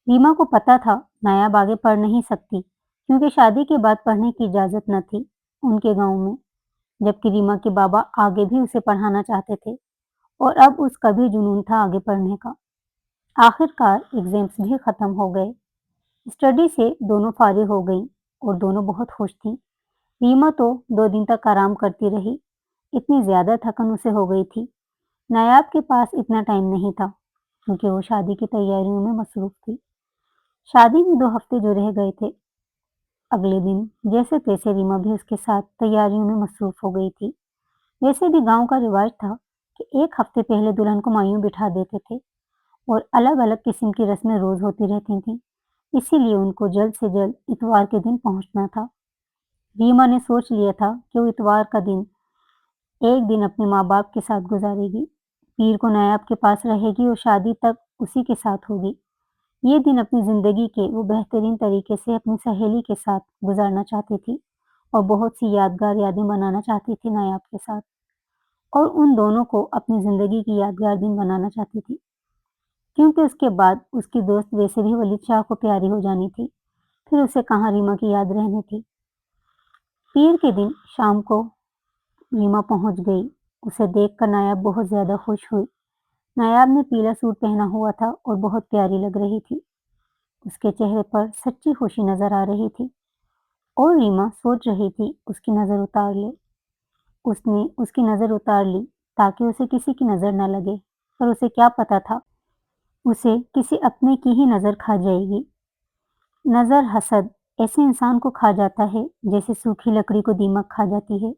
ریما کو پتا تھا نایاب آگے پڑھ نہیں سکتی، کیونکہ شادی کے بعد پڑھنے کی اجازت نہ تھی ان کے گاؤں میں، جبکہ ریما کے بابا آگے بھی اسے پڑھانا چاہتے تھے، اور اب اس کا بھی جنون تھا آگے پڑھنے کا۔ آخر کار ایگزامز بھی ختم ہو گئے، اسٹڈی سے دونوں فارغ ہو گئیں اور دونوں بہت خوش تھیں۔ ریما تو 2 دن تک آرام کرتی رہی، اتنی زیادہ تھکن اسے ہو گئی تھی۔ نایاب کے پاس اتنا ٹائم نہیں تھا، کیونکہ وہ شادی کی تیاریوں میں مصروف تھی۔ شادی میں 2 ہفتے جو رہ گئے تھے، اگلے دن جیسے تیسے ریما بھی اس کے ساتھ تیاریوں میں مصروف ہو گئی تھی۔ ویسے بھی گاؤں کا رواج تھا کہ 1 ہفتے پہلے دلہن کو مایوں بٹھا دیتے تھے، اور الگ الگ قسم کی رسمیں روز ہوتی رہتی تھیں، اسی لیے ان کو جلد سے جلد اتوار کے دن پہنچنا تھا۔ ریما نے سوچ لیا تھا کہ وہ اتوار کا دن ایک دن اپنے ماں باپ کے ساتھ گزارے گی، پیر کو نایاب کے پاس رہے گی اور شادی تک اسی کے ساتھ ہوگی۔ یہ دن اپنی زندگی کے وہ بہترین طریقے سے اپنی سہیلی کے ساتھ گزارنا چاہتی تھی، اور بہت سی یادگار یادیں بنانا چاہتی تھی نایاب کے ساتھ، اور ان دونوں کو اپنی زندگی کی یادگار دن بنانا چاہتی تھی، کیونکہ اس کے بعد اس کی دوست ویسے بھی ولید شاہ کو پیاری ہو جانی تھی، پھر اسے کہاں ریما کی یاد رہنی تھی۔ پیر کے دن شام کو ریما پہنچ گئی، اسے دیکھ کر نایاب بہت زیادہ خوش ہوئی۔ نایاب نے پیلا سوٹ پہنا ہوا تھا اور بہت پیاری لگ رہی تھی، اس کے چہرے پر سچی خوشی نظر آ رہی تھی۔ اور ریما سوچ رہی تھی اس کی نظر اتار لے۔ اس نے اس کی نظر اتار لی تاکہ اسے کسی کی نظر نہ لگے، پر اسے کیا پتا تھا اسے کسی اپنے کی ہی نظر کھا جائے گی۔ نظر حسد ایسے انسان کو کھا جاتا ہے جیسے سوکھی لکڑی کو دیمک کھا جاتی ہے۔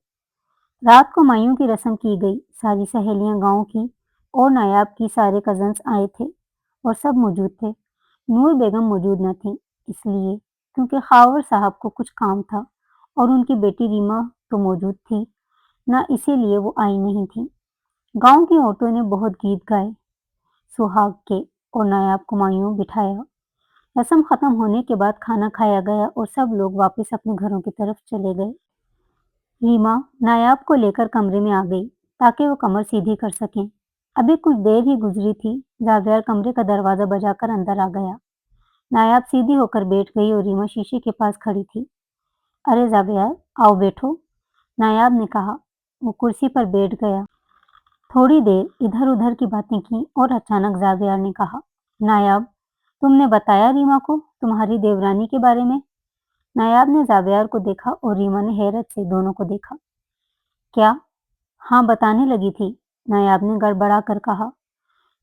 رات کو مایوں کی رسم کی گئی، ساری سہیلیاں گاؤں کی اور نایاب کی سارے کزنس آئے تھے اور سب موجود تھے۔ نور بیگم موجود نہ تھی، اس لیے کیونکہ خاور صاحب کو کچھ کام تھا، اور ان کی بیٹی ریما تو موجود تھی نہ، اسی لیے وہ آئی نہیں تھی۔ گاؤں کی عورتوں نے بہت گیت گائے سہاگ کے اور نایاب کو مایوں بٹھایا۔ رسم ختم ہونے کے بعد کھانا کھایا گیا اور سب لوگ واپس اپنے گھروں کی طرف چلے گئے۔ ریما نایاب کو لے کر کمرے میں آ گئی تاکہ وہ کمر سیدھی کر سکیں۔ ابھی کچھ دیر ہی گزری تھی، زاویار کمرے کا دروازہ بجا کر اندر آ گیا۔ نایاب سیدھی ہو کر بیٹھ گئی اور ریما شیشے کے پاس کھڑی تھی۔ ارے زاویار، آؤ بیٹھو، نایاب نے کہا۔ وہ کرسی پر بیٹھ گیا۔ تھوڑی دیر ادھر ادھر کی باتیں کی اور اچانک زاویار نے کہا، نایاب، تم نے بتایا ریما کو تمہاری دیورانی کے بارے میں؟ نایاب نے زاویار کو دیکھا اور ریما نے حیرت سے دونوں کو دیکھا۔ کیا؟ ہاں، بتانے لگی تھی، نایاب نے گڑبڑا کر کہا۔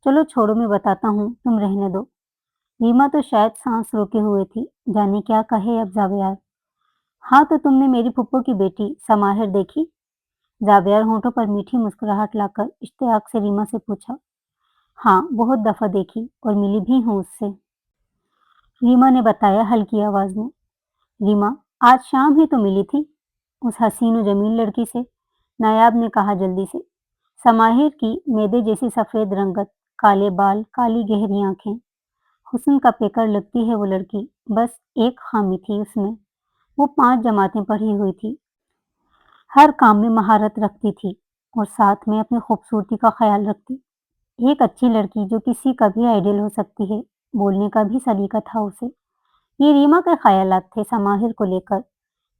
چلو چھوڑو، میں بتاتا ہوں، تم رہنے دو۔ ریما تو شاید سانس روکے ہوئے تھی، جانے کیا کہے اب زاویار۔ ہاں تو تم نے میری پھپھو کی بیٹی سماہر دیکھی؟ زاویار ہونٹوں پر میٹھی مسکراہٹ لا کر اشتیاق سے ریما سے پوچھا۔ ہاں، بہت دفعہ دیکھی اور ملی بھی ہوں اس سے، ریما نے بتایا ہلکی آواز میں۔ ریما آج شام ہی تو ملی تھی اس حسین و جمیل لڑکی سے، نایاب نے کہا جلدی سے۔ سماہر کی میدے جیسی سفید رنگت، کالے بال، کالی گہری آنکھیں، حسن کا پیکر لگتی ہے وہ لڑکی، بس ایک خامی تھی اس میں، وہ 5 جماعتیں پڑھی ہوئی تھی، ہر کام میں مہارت رکھتی تھی اور ساتھ میں اپنی خوبصورتی کا خیال رکھتی۔ ایک اچھی لڑکی جو کسی کا بھی آئیڈیل ہو سکتی ہے، بولنے کا بھی سلیقہ تھا اسے۔ یہ ریما کے خیالات تھے سماہر کو لے کر،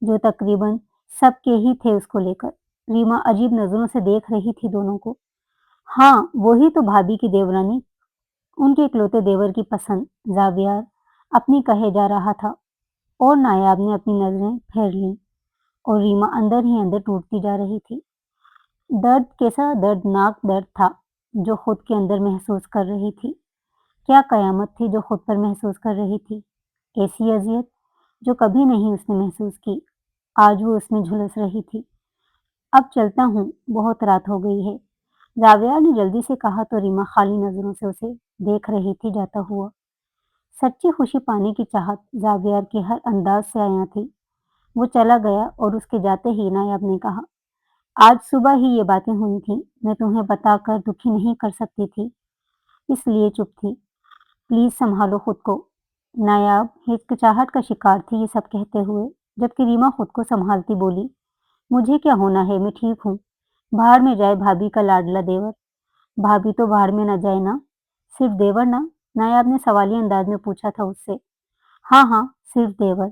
جو تقریباً سب کے ہی تھے اس کو لے کر۔ ریما عجیب نظروں سے دیکھ رہی تھی دونوں کو۔ ہاں، وہی تو بھابھی کی دیورانی، ان کے اکلوتے دیور کی پسند، زاویار اپنی کہے جا رہا تھا، اور نایاب نے اپنی نظریں پھیر لیں اور ریما اندر ہی اندر ٹوٹتی جا رہی تھی۔ درد کیسا دردناک درد تھا جو خود کے اندر محسوس کر رہی تھی۔ کیا قیامت تھی جو خود پر محسوس کر رہی تھی، ایسی اذیت جو کبھی نہیں اس نے محسوس کی، آج وہ اس میں جھلس رہی تھی۔ اب چلتا ہوں، بہت رات ہو گئی ہے، زاویار نے جلدی سے کہا تو ریما خالی نظروں سے اسے دیکھ رہی تھی جاتا ہوا۔ سچی خوشی پانے کی چاہت زاویار کے ہر انداز سے عیاں تھی۔ وہ چلا گیا اور اس کے جاتے ہی نایاب نے کہا، آج صبح ہی یہ باتیں ہوئی تھیں، میں تمہیں بتا کر دکھی نہیں کر سکتی تھی، اس لیے چپ تھی، پلیز سنبھالو خود کو۔ نایاب ہچکچاہٹ کا شکار تھی یہ سب کہتے ہوئے، جبکہ ریما خود کو سنبھالتی بولی، مجھے کیا ہونا ہے، میں ٹھیک ہوں، بھاڑ میں جائے بھابھی کا لاڈلا دیور۔ بھابھی تو بھاڑ میں نہ جائے نا، صرف دیور نا، نایاب نے سوالی انداز میں پوچھا تھا اس سے۔ ہاں ہاں، صرف دیور۔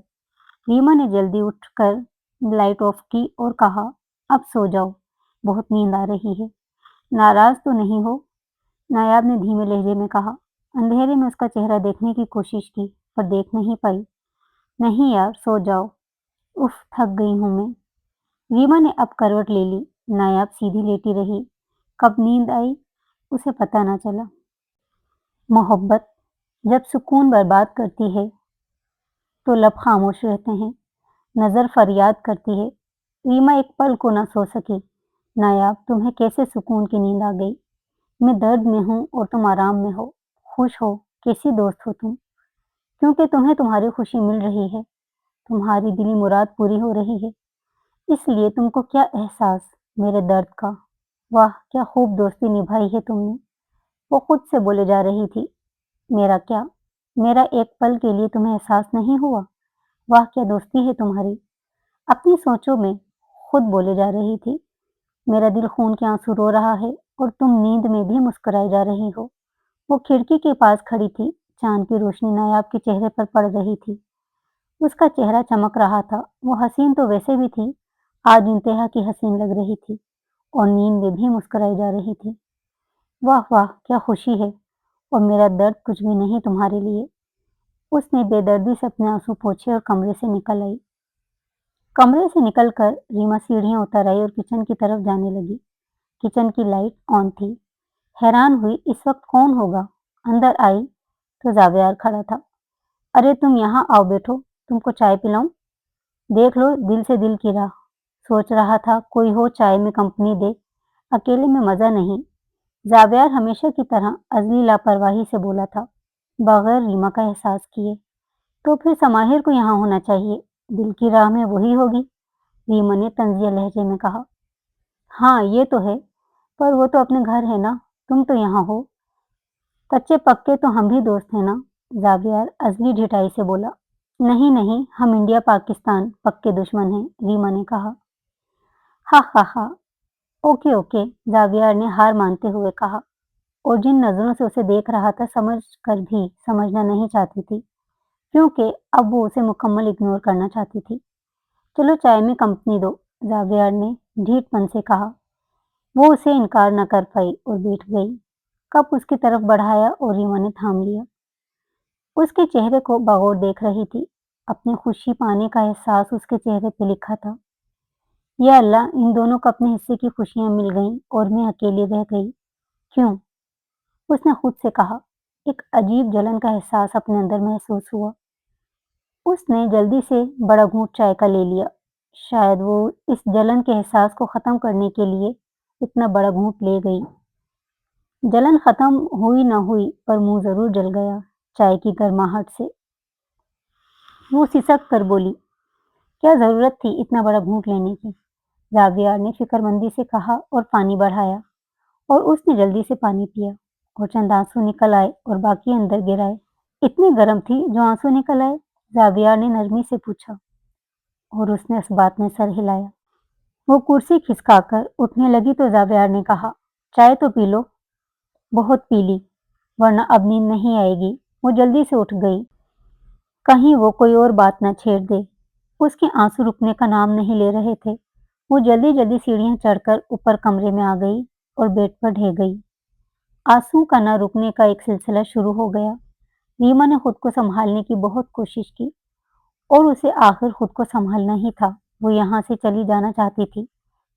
ریما نے جلدی اٹھ کر لائٹ آف کی اور کہا، اب سو جاؤ، بہت نیند آ رہی ہے۔ ناراض تو نہیں ہو؟ نایاب نے دھیمے لہجے میں کہا۔ اندھیرے میں اس کا چہرہ دیکھنے کی کوشش کی پر دیکھ نہیں پائی۔ نہیں یار، سو جاؤ، اف تھک گئی ہوں میں۔ ریما نے اب کروٹ لے لی، نایاب سیدھی لیٹی رہی، کب نیند آئی اسے پتہ نہ چلا۔ محبت جب سکون برباد کرتی ہے تو لب خاموش رہتے ہیں، نظر فریاد کرتی ہے۔ ریما ایک پل کو نہ سو سکی۔ نایاب، تمہیں کیسے سکون کی نیند آ گئی؟ میں درد میں ہوں اور تم آرام میں ہو، خوش ہو، کیسی دوست ہو تم؟ کیونکہ تمہیں تمہاری خوشی مل رہی ہے، تمہاری دلی مراد پوری ہو رہی ہے، اس لیے تم کو کیا احساس میرے درد کا؟ واہ کیا خوب دوستی نبھائی ہے تم نے۔ وہ خود سے بولے جا رہی تھی، میرا کیا؟ میرا ایک پل کے لیے تمہیں احساس نہیں ہوا؟ واہ کیا دوستی ہے تمہاری۔ اپنی سوچوں میں خود بولے جا رہی تھی، میرا دل خون کے آنسو رو رہا ہے اور تم نیند میں بھی مسکرائے جا رہی ہو۔ وہ کھڑکی کے پاس کھڑی تھی، چاند کی روشنی نایاب کے چہرے پر پڑ رہی تھی، اس کا چہرہ چمک رہا تھا، وہ حسین تو ویسے بھی تھی، آج انتہا کی حسین لگ رہی تھی اور نیند میں بھی مسکرائی جا رہی تھی۔ واہ واہ کیا خوشی ہے، اور میرا درد کچھ بھی نہیں تمہارے لیے۔ اس نے بے دردی سے اپنے آنسو پوچھے اور کمرے سے نکل آئی۔ कमरे से निकलकर रीमा सीढ़ियां उतर आई और किचन की तरफ जाने लगी। किचन की लाइट ऑन थी। हैरान हुई, इस वक्त कौन होगा? अंदर आई तो जावेद खड़ा था। अरे तुम यहाँ आओ, बैठो, तुमको चाय पिलाऊं? देख लो, दिल से दिल की राह। सोच रहा था कोई हो चाय में कंपनी दे, अकेले में मजा नहीं। जावेद हमेशा की तरह अजली लापरवाही से बोला था, बगैर रीमा का एहसास किए। तो फिर समाहिर को यहाँ होना चाहिए, दिल की राह में वही होगी, रीमा ने तंजिया लहजे में कहा। हाँ ये तो है, पर वो तो अपने घर है ना, तुम तो यहाँ हो। कच्चे पक्के तो हम भी दोस्त हैं ना, जावियर अजली ढिठाई से बोला। नहीं नहीं, हम इंडिया पाकिस्तान पक्के दुश्मन हैं, रीमा ने कहा। हा हा हा, ओके ओके, जावियर ने हार मानते हुए कहा, और जिन नजरों से उसे देख रहा था समझ कर भी समझना नहीं चाहती थी, क्योंकि अब वो उसे मुकम्मल इग्नोर करना चाहती थी। चलो चाय में कंपनी दो, जावियर ने ढीठपन से कहा। वो उसे इनकार न कर पाई और बैठ गई। कप उसकी तरफ बढ़ाया और रीमा ने थाम लिया। उसके चेहरे को बगौर देख रही थी। अपनी खुशी पाने का एहसास उसके चेहरे पे लिखा था। या अल्लाह, इन दोनों को अपने हिस्से की खुशियां मिल गईं और मैं अकेली रह गई। क्यों? उसने खुद से कहा। एक अजीब जलन का एहसास अपने अंदर महसूस हुआ। उसने जल्दी से बड़ा घूंट चाय का ले लिया। शायद वो इस जलन के एहसास को खत्म करने के लिए इतना बड़ा घूंट ले गई। जलन खत्म हुई न हुई, पर मुंह जरूर जल गया चाय की गर्माहट से। वो सिसक कर बोली, क्या जरूरत थी इतना बड़ा घूंट लेने की? राबिया ने फिक्रमंदी से कहा और पानी बढ़ाया, और उसने जल्दी से पानी पिया, और चंद आंसू निकल आए और बाकी अंदर गिराए। इतनी गर्म थी जो आंसू निकल आए? राबिया ने नरमी से पूछा, और उसने इस बात में सर हिलाया। वो कुर्सी खिसकाकर उठने लगी तो जावियार ने कहा, चाय तो पी लो। बहुत पी ली, वरना अब नींद नहीं आएगी। वो जल्दी से उठ गई, कहीं वो कोई और बात न छेड़ दे। उसके आंसू रुकने का नाम नहीं ले रहे थे। वो जल्दी जल्दी सीढ़ियां चढ़कर ऊपर कमरे में आ गई और बेड पर ढह गई। आंसू का न रुकने का एक सिलसिला शुरू हो गया। रीमा ने खुद को संभालने की बहुत कोशिश की, और उसे आखिर खुद को संभालना ही था। वो यहाँ से चली जाना चाहती थी,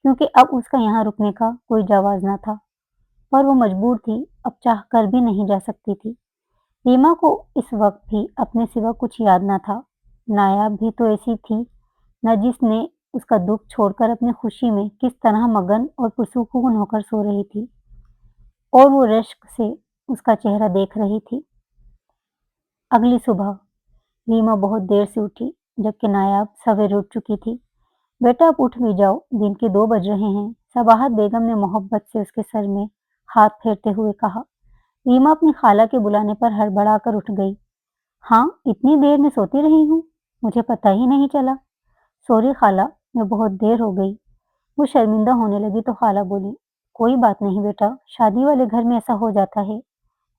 क्योंकि अब उसका यहाँ रुकने का कोई जवाज न था, पर वो मजबूर थी, अब चाह कर भी नहीं जा सकती थी। रीमा को इस वक्त भी अपने सिवा कुछ याद न था। नायाब भी तो ऐसी थी न, जिसने उसका दुख छोड़कर अपनी खुशी में किस तरह मगन और पुरसुकून होकर सो रही थी, और वो रश्क से उसका चेहरा देख रही थी। अगली सुबह रीमा बहुत देर से उठी, जबकि नायाब सवेरे उठ चुकी थी। बेटा अब उठ भी जाओ, दिन के 2 बज रहे हैं, सबाहत बेगम ने मोहब्बत से उसके सर में हाथ फेरते हुए कहा। रीमा अपनी खाला के बुलाने पर हड़बड़ा कर उठ गई। हाँ, इतनी देर में सोती रही हूँ, मुझे पता ही नहीं चला। सॉरी खाला, मैं बहुत देर हो गई। वो शर्मिंदा होने लगी तो खाला बोली, कोई बात नहीं बेटा, शादी वाले घर में ऐसा हो जाता है।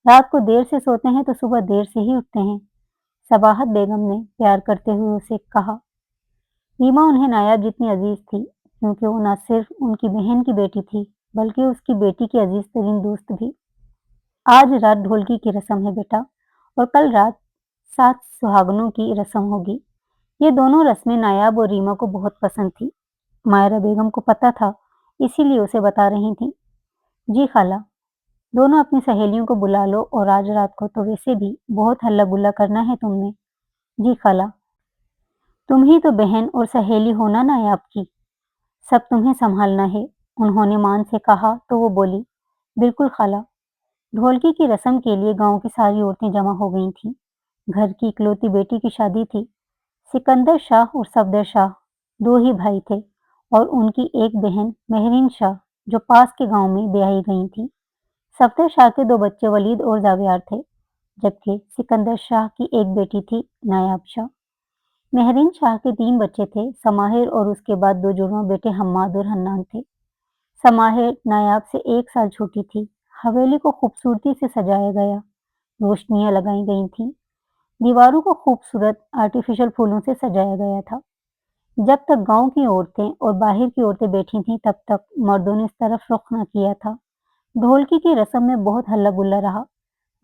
रात को देर से सोते हैं तो सुबह देर से ही उठते हैं। सबाहत बेगम ने प्यार करते हुए उसे कहा। रीमा उन्हें नायाब जितनी अजीज थी, क्योंकि वो न सिर्फ उनकी बहन की बेटी थी, बल्कि उसकी बेटी की अजीज तरीन दोस्त भी। आज रात ढोलकी की रस्म है बेटा, और कल रात 7 सुहागनों की रस्म होगी। ये दोनों रस्में नायाब और रीमा को बहुत पसंद थी। मायरा बेगम को पता था, इसीलिए उसे बता रही थी। जी खाला, दोनों अपनी सहेलियों को बुला लो, और आज रात को तो वैसे भी बहुत हल्ला गुल्ला करना है तुमने। जी खाला, तुम ही तो बहन और सहेली हो ना नायाब की, सब तुम्हें संभालना है, उन्होंने मान से कहा तो वो बोली, बिल्कुल खाला। ढोलकी की रस्म के लिए गांव की सारी औरतें जमा हो गई थीं। घर की इकलौती बेटी की शादी थी। सिकंदर शाह और सफदर शाह 2 ही भाई थे, और उनकी एक बहन मेहरीन शाह, जो पास के गांव में ब्याही गई थी। सफदर शाह के 2 बच्चे वलीद और जावियार थे, जबकि सिकंदर शाह की एक बेटी थी नायाब शाह। मेहरीन शाह के 3 बच्चे थे, समाहिर और उसके बाद 2 जुड़वां बेटे हम्माद और हन्नान थे। समाहिर नायाब से 1 साल छोटी थी। हवेली को खूबसूरती से सजाया गया, रोशनियां लगाई गई थीं, दीवारों को खूबसूरत आर्टिफिशियल फूलों से सजाया गया था। जब तक गांव की औरतें और बाहर की औरतें बैठी थीं, तब तक मर्दों ने इस तरफ रुख न किया था। ढोलकी की रस्म में बहुत हल्ला गुल्ला रहा।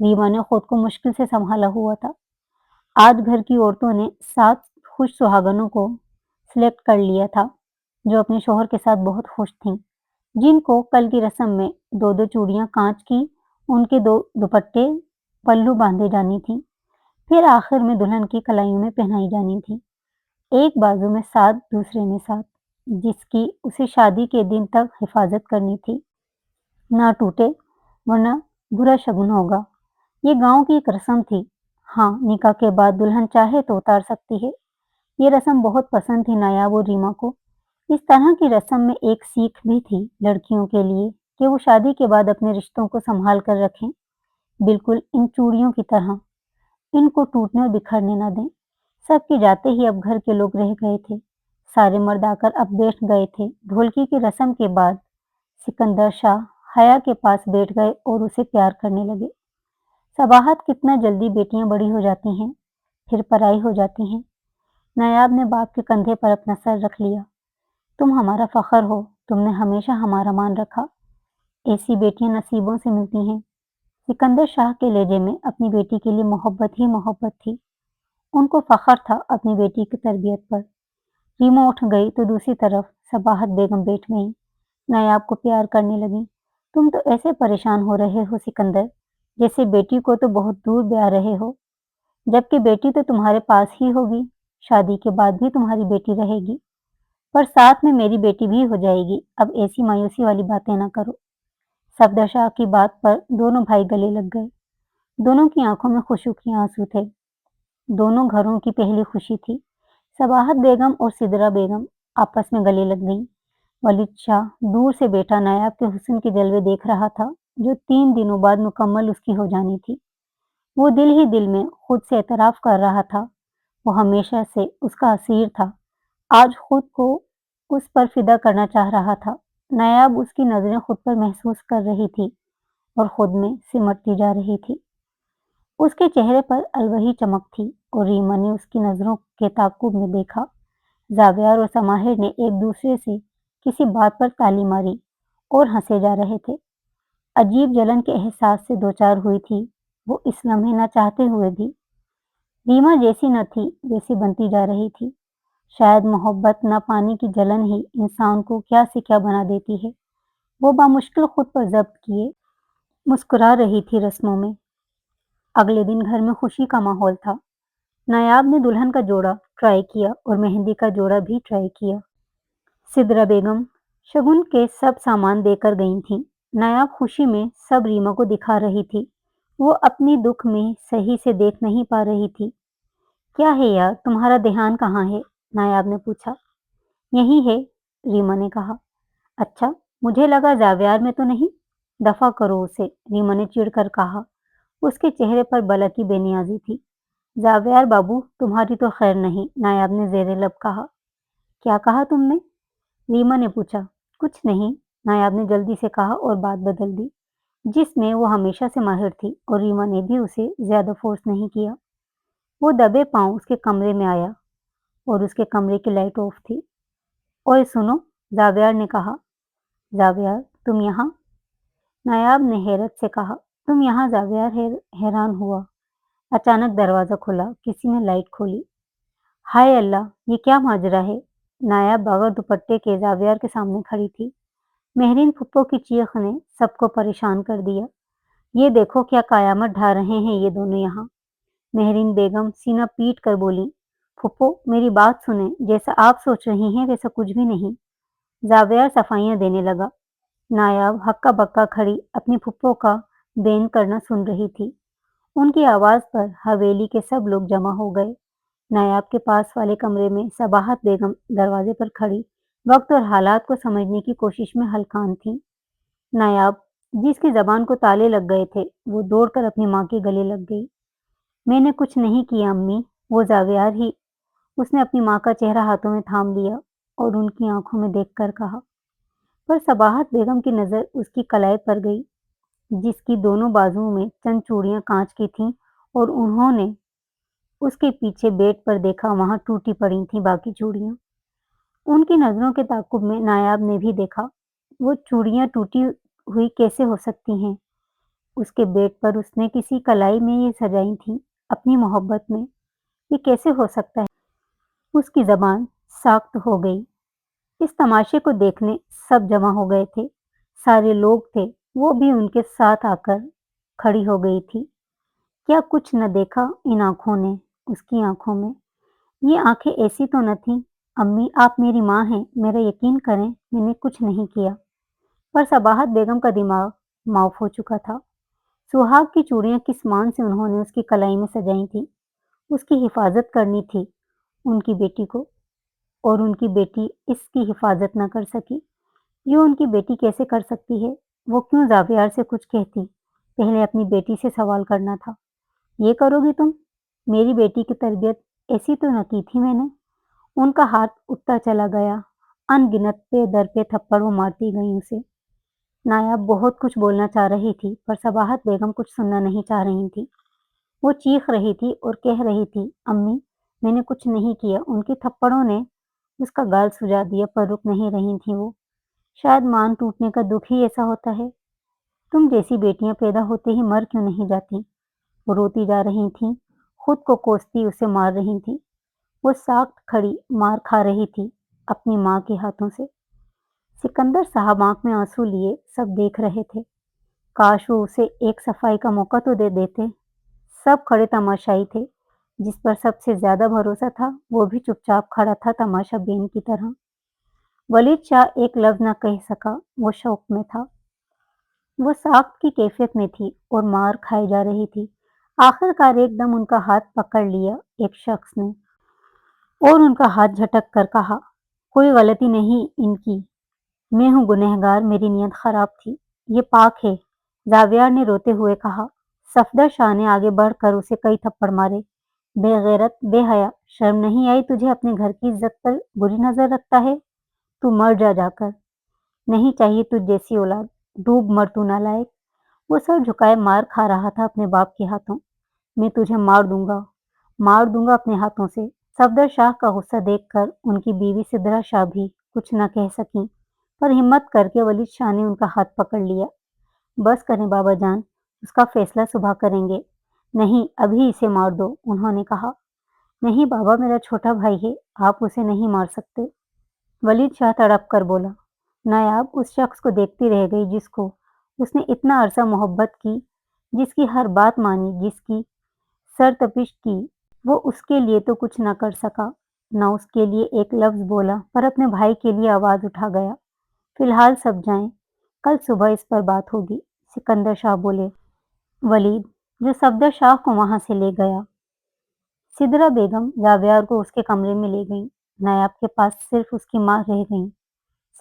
रीमा ने खुद को मुश्किल से संभाला हुआ था। आज घर की औरतों ने 7 खुश सुहागनों को سلیکٹ کر لیا تھا، جو اپنے شوہر کے ساتھ بہت خوش تھیں، جن کو کل کی رسم میں 2 چوڑیاں کانچ کی، ان کے 2 دوپٹے پلو باندھے جانی تھیں، پھر آخر میں دلہن کی کلائیوں میں پہنائی جانی تھی، ایک بازو میں 7 دوسرے میں 7، جس کی اسے شادی کے دن تک حفاظت کرنی تھی، نہ ٹوٹے ورنہ برا شگن ہوگا۔ یہ گاؤں کی ایک رسم تھی۔ ہاں، نکاح کے بعد دلہن چاہے تو اتار سکتی ہے۔ یہ رسم بہت پسند تھی نایاب اور ریما کو۔ اس طرح کی رسم میں ایک سیکھ بھی تھی لڑکیوں کے لیے کہ وہ شادی کے بعد اپنے رشتوں کو سنبھال کر رکھیں، بالکل ان چوڑیوں کی طرح، ان کو ٹوٹنے اور بکھرنے نہ دیں۔ سب کے جاتے ہی اب گھر کے لوگ رہ گئے تھے، سارے مرد آ کر اب بیٹھ گئے تھے۔ ڈھولکی کی رسم کے بعد سکندر شاہ حیا کے پاس بیٹھ گئے اور اسے پیار کرنے لگے۔ صباحت کتنا جلدی بیٹیاں بڑی ہو جاتی ہیں، پھر پرائی ہو جاتی ہیں۔ نایاب نے باپ کے کندھے پر اپنا سر رکھ لیا۔ تم ہمارا فخر ہو، تم نے ہمیشہ ہمارا مان رکھا، ایسی بیٹیاں نصیبوں سے ملتی ہیں۔ سکندر شاہ کے لہجے میں اپنی بیٹی کے لیے محبت ہی محبت تھی، ان کو فخر تھا اپنی بیٹی کی تربیت پر۔ ریما اٹھ گئی تو دوسری طرف صباحت بیگم بیٹھ گئیں، نایاب کو پیار کرنے لگیں۔ تم تو ایسے پریشان ہو رہے ہو سکندر، جیسے بیٹی کو تو بہت دور بیا رہے ہو، جبکہ بیٹی تو تمہارے پاس ہی ہوگی، شادی کے بعد بھی تمہاری بیٹی رہے گی، پر ساتھ میں میری بیٹی بھی ہو جائے گی، اب ایسی مایوسی والی باتیں نہ کرو۔ صفدر شاہ کی بات پر دونوں بھائی گلے لگ گئے، دونوں کی آنکھوں میں خوشی کے آنسو تھے، دونوں گھروں کی پہلی خوشی تھی۔ صباحت بیگم اور سدرا بیگم آپس میں گلے لگ گئیں۔ ولید شاہ دور سے بیٹھا نایاب کے حسن کے جلوے دیکھ رہا تھا، جو 3 دنوں بعد مکمل اس کی ہو جانی تھی۔ وہ دل ہی دل میں خود سے اعتراف کر رہا تھا، وہ ہمیشہ سے اس کا اسیر تھا، آج خود کو اس پر فدا کرنا چاہ رہا تھا۔ نایاب اس کی نظریں خود پر محسوس کر رہی تھی اور خود میں سمٹتی جا رہی تھی۔ اس کے چہرے پر الوہی چمک تھی اور ریما نے اس کی نظروں کے تعاقب میں دیکھا۔ زاویار اور سماہر نے ایک دوسرے سے کسی بات پر تالی ماری اور ہنسے جا رہے تھے۔ عجیب جلن کے احساس سے دوچار ہوئی تھی وہ اس لمحے نہ چاہتے ہوئے بھی۔ ریما جیسی نہ تھی ویسی بنتی جا رہی تھی۔ شاید محبت نہ پانے کی جلن ہی انسان کو کیا سے کیا بنا دیتی ہے۔ وہ بامشکل خود پر ضبط کیے مسکرا رہی تھی رسموں میں۔ اگلے دن گھر میں خوشی کا ماحول تھا۔ نایاب نے دلہن کا جوڑا ٹرائی کیا اور مہندی کا جوڑا بھی ٹرائی کیا۔ سدرا بیگم شگن کے سب سامان دے کر گئی تھیں۔ نایاب خوشی میں سب ریما کو دکھا رہی تھی، وہ اپنی دکھ میں صحیح سے دیکھ نہیں پا رہی تھی۔ کیا ہے یار، تمہارا دھیان کہاں ہے؟ نایاب نے پوچھا۔ یہی ہے، ریما نے کہا۔ اچھا، مجھے لگا زاویار میں تو نہیں؟ دفع کرو اسے، ریما نے چڑ کر کہا۔ اس کے چہرے پر بلا کی بے نیازی تھی۔ زاویار بابو، تمہاری تو خیر نہیں، نایاب نے زیر لب کہا۔ کیا کہا تم نے؟ ریما نے پوچھا۔ کچھ نہیں، نایاب نے جلدی سے کہا اور بات بدل دی، جس میں وہ ہمیشہ سے ماہر تھی، اور ریما نے بھی اسے زیادہ فورس نہیں کیا۔ وہ دبے پاؤں اس کے کمرے میں آیا اور اس کے کمرے کی لائٹ آف تھی۔ اوئے سنو، زاویار نے کہا۔ زاویار، تم یہاں؟ نایاب نے حیرت سے کہا۔ تم یہاں؟ زاویار حیران ہوا۔ اچانک دروازہ کھلا، کسی نے لائٹ کھولی۔ ہائے اللہ، یہ کیا ماجرا ہے؟ نایاب بغیر دوپٹے کے زاویار کے سامنے کھڑی تھی۔ مہرین پھپھو کی چیخ نے سب کو پریشان کر دیا۔ یہ دیکھو کیا قیامت ڈھا رہے ہیں یہ دونوں یہاں۔ مہرین بیگم سینہ پیٹ کر بولی، پھپھو میری بات سنیں، جیسا آپ سوچ رہی ہیں ویسا کچھ بھی نہیں۔ زاویار صفائیاں دینے لگا۔ نایاب ہکا بکا کھڑی اپنی پھپھو کا بین کرنا سن رہی تھی۔ ان کی آواز پر حویلی کے سب لوگ جمع ہو گئے۔ نایاب کے پاس والے کمرے میں صباحت بیگم دروازے پر کھڑی وقت اور حالات کو سمجھنے کی کوشش میں ہلکان تھیں۔ نایاب، جس کی زبان کو تالے لگ گئے تھے، وہ دوڑ کر اپنی ماں کے گلے لگ گئی۔ میں نے کچھ نہیں کیا امی، وہ زاویار ہی۔ اس نے اپنی ماں کا چہرہ ہاتھوں میں تھام لیا اور ان کی آنکھوں میں دیکھ کر کہا۔ پر صباحت بیگم کی نظر اس کی کلائی پر گئی، جس کی دونوں بازوؤں میں چند چوڑیاں کانچ کی تھیں، اور انہوں نے اس کے پیچھے بیڈ پر دیکھا، وہاں ٹوٹی پڑی تھیں باقی چوڑیاں۔ ان کی نظروں کے تعاقب میں نایاب نے بھی دیکھا، وہ چوڑیاں ٹوٹی ہوئی کیسے ہو سکتی ہیں؟ اس کے بیڈ پر اس نے کسی کلائی میں یہ سجائی تھیں، اپنی محبت میں، یہ کیسے ہو سکتا ہے؟ اس کی زبان ساخت ہو گئی۔ اس تماشے کو دیکھنے سب جمع ہو گئے تھے۔ سارے لوگ تھے، وہ بھی ان کے ساتھ آ کر کھڑی ہو گئی تھی۔ کیا کچھ نہ دیکھا ان آنکھوں نے، اس کی آنکھوں میں؟ یہ آنکھیں ایسی تو نہ تھیں۔ امی آپ میری ماں ہیں، میرا یقین کریں، میں نے کچھ نہیں کیا۔ پر صباحت بیگم کا دماغ معاف ہو چکا تھا۔ سہاگ کی چوڑیاں کس مان سے انہوں نے اس کی کلائی میں سجائی تھیں؟ اس کی حفاظت کرنی تھی ان کی بیٹی کو، اور ان کی بیٹی اس کی حفاظت نہ کر سکی۔ یہ ان کی بیٹی کیسے کر سکتی ہے؟ وہ کیوں زاویار سے کچھ کہتی؟ پہلے اپنی بیٹی سے سوال کرنا تھا۔ یہ کرو گی تم؟ میری بیٹی کی تربیت ایسی تو نہ کی تھی میں نے۔ ان کا ہاتھ اٹھتا چلا گیا، ان گنت پہ در پہ تھپڑ وہ مارتی گئیں اسے۔ نایاب بہت کچھ بولنا چاہ رہی تھی، پر صباحت بیگم کچھ سننا نہیں چاہ رہی تھی۔ وہ چیخ رہی تھی اور کہہ رہی تھی، امی میں نے کچھ نہیں کیا۔ ان کے تھپڑوں نے اس کا گال سجا دیا، پر رک نہیں رہی تھی وہ۔ شاید مان ٹوٹنے کا دکھ ہی ایسا ہوتا ہے۔ تم جیسی بیٹیاں پیدا ہوتے ہی مر کیوں نہیں جاتی؟ وہ روتی جا رہی تھیں، خود کو کوستی اسے مار رہی تھیں۔ وہ ساکت کھڑی مار کھا رہی تھی اپنی ماں کے ہاتھوں سے۔ سکندر صاحب آنکھ میں آنسو لیے سب دیکھ رہے تھے۔ کاش وہ اسے ایک صفائی کا موقع تو دے دیتے۔ سب کھڑے تماشائی تھے۔ جس پر سب سے زیادہ بھروسہ تھا وہ بھی چپ چاپ کھڑا تھا تماشا بین کی طرح۔ ولید شاہ ایک لفظ نہ کہہ سکا، وہ شوق میں تھا۔ وہ ساخت کی کیفیت میں تھی اور مار کھائی جا رہی تھی۔ آخر کار ایک دم ان کا ہاتھ پکڑ لیا ایک شخص نے، اور ان کا ہاتھ جھٹک کر کہا، کوئی غلطی نہیں ان کی، میں ہوں گنہگار، میری نیت خراب تھی، یہ پاک ہے۔ زاویار نے روتے ہوئے کہا۔ صفدر شاہ نے آگے بڑھ کر اسے کئی تھپڑ مارے۔ بے غیرت، بے حیا، شرم نہیں آئی تجھے؟ اپنے گھر کی عزت پر بری نظر رکھتا ہے؟ تو مر جا کر، نہیں چاہیے تجھ جیسی اولاد، ڈوب مر تو نالائق۔ وہ سر جھکائے مار کھا رہا تھا اپنے باپ کے ہاتھوں۔ میں تجھے مار دوں گا اپنے ہاتھوں سے۔ صفدر شاہ کا غصہ دیکھ کر ان کی بیوی سدرا شاہ بھی کچھ نہ کہہ سکیں، پر ہمت کر کے ولید شاہ نے ان کا ہاتھ پکڑ لیا۔ بس کریں بابا جان، اس کا فیصلہ صبح کریں گے۔ نہیں، ابھی اسے مار دو، انہوں نے کہا۔ نہیں بابا، میرا چھوٹا بھائی ہے، آپ اسے نہیں مار سکتے۔ ولید شاہ تڑپ کر بولا۔ نایاب اس شخص کو دیکھتی رہ گئی جس کو اس نے اتنا عرصہ محبت کی، جس کی ہر بات مانی، جس کی سرتپش کی۔ وہ اس کے لیے تو کچھ نہ کر سکا، نہ اس کے لیے ایک لفظ بولا، پر اپنے بھائی کے لیے آواز اٹھا گیا۔ فی الحال سب جائیں، کل صبح اس پر بات ہوگی، سکندر شاہ بولے۔ ولید، جو صفدر شاہ کو وہاں سے لے گیا۔ سدرا بیگم زاویار کو اس کے کمرے میں لے گئیں۔ نایاب کے پاس صرف اس کی ماں رہ گئیں۔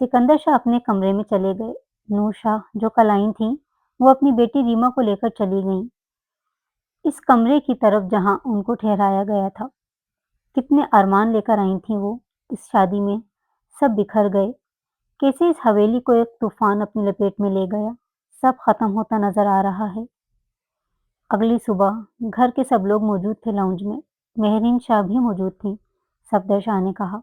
سکندر شاہ اپنے کمرے میں چلے گئے۔ نور شاہ جو کل آئی تھیں، وہ اپنی بیٹی ریما کو لے کر چلی گئیں، اس کمرے کی طرف جہاں ان کو ٹھہرایا گیا تھا۔ کتنے ارمان لے کر آئی تھیں وہ اس شادی میں، سب بکھر گئے۔ کیسے اس حویلی کو ایک طوفان اپنی لپیٹ میں لے گیا، سب ختم ہوتا نظر آ رہا ہے۔ اگلی صبح گھر کے سب لوگ موجود تھے لاؤنج میں۔ مہرین شاہ بھی موجود تھیں۔ صفدر شاہ نے کہا،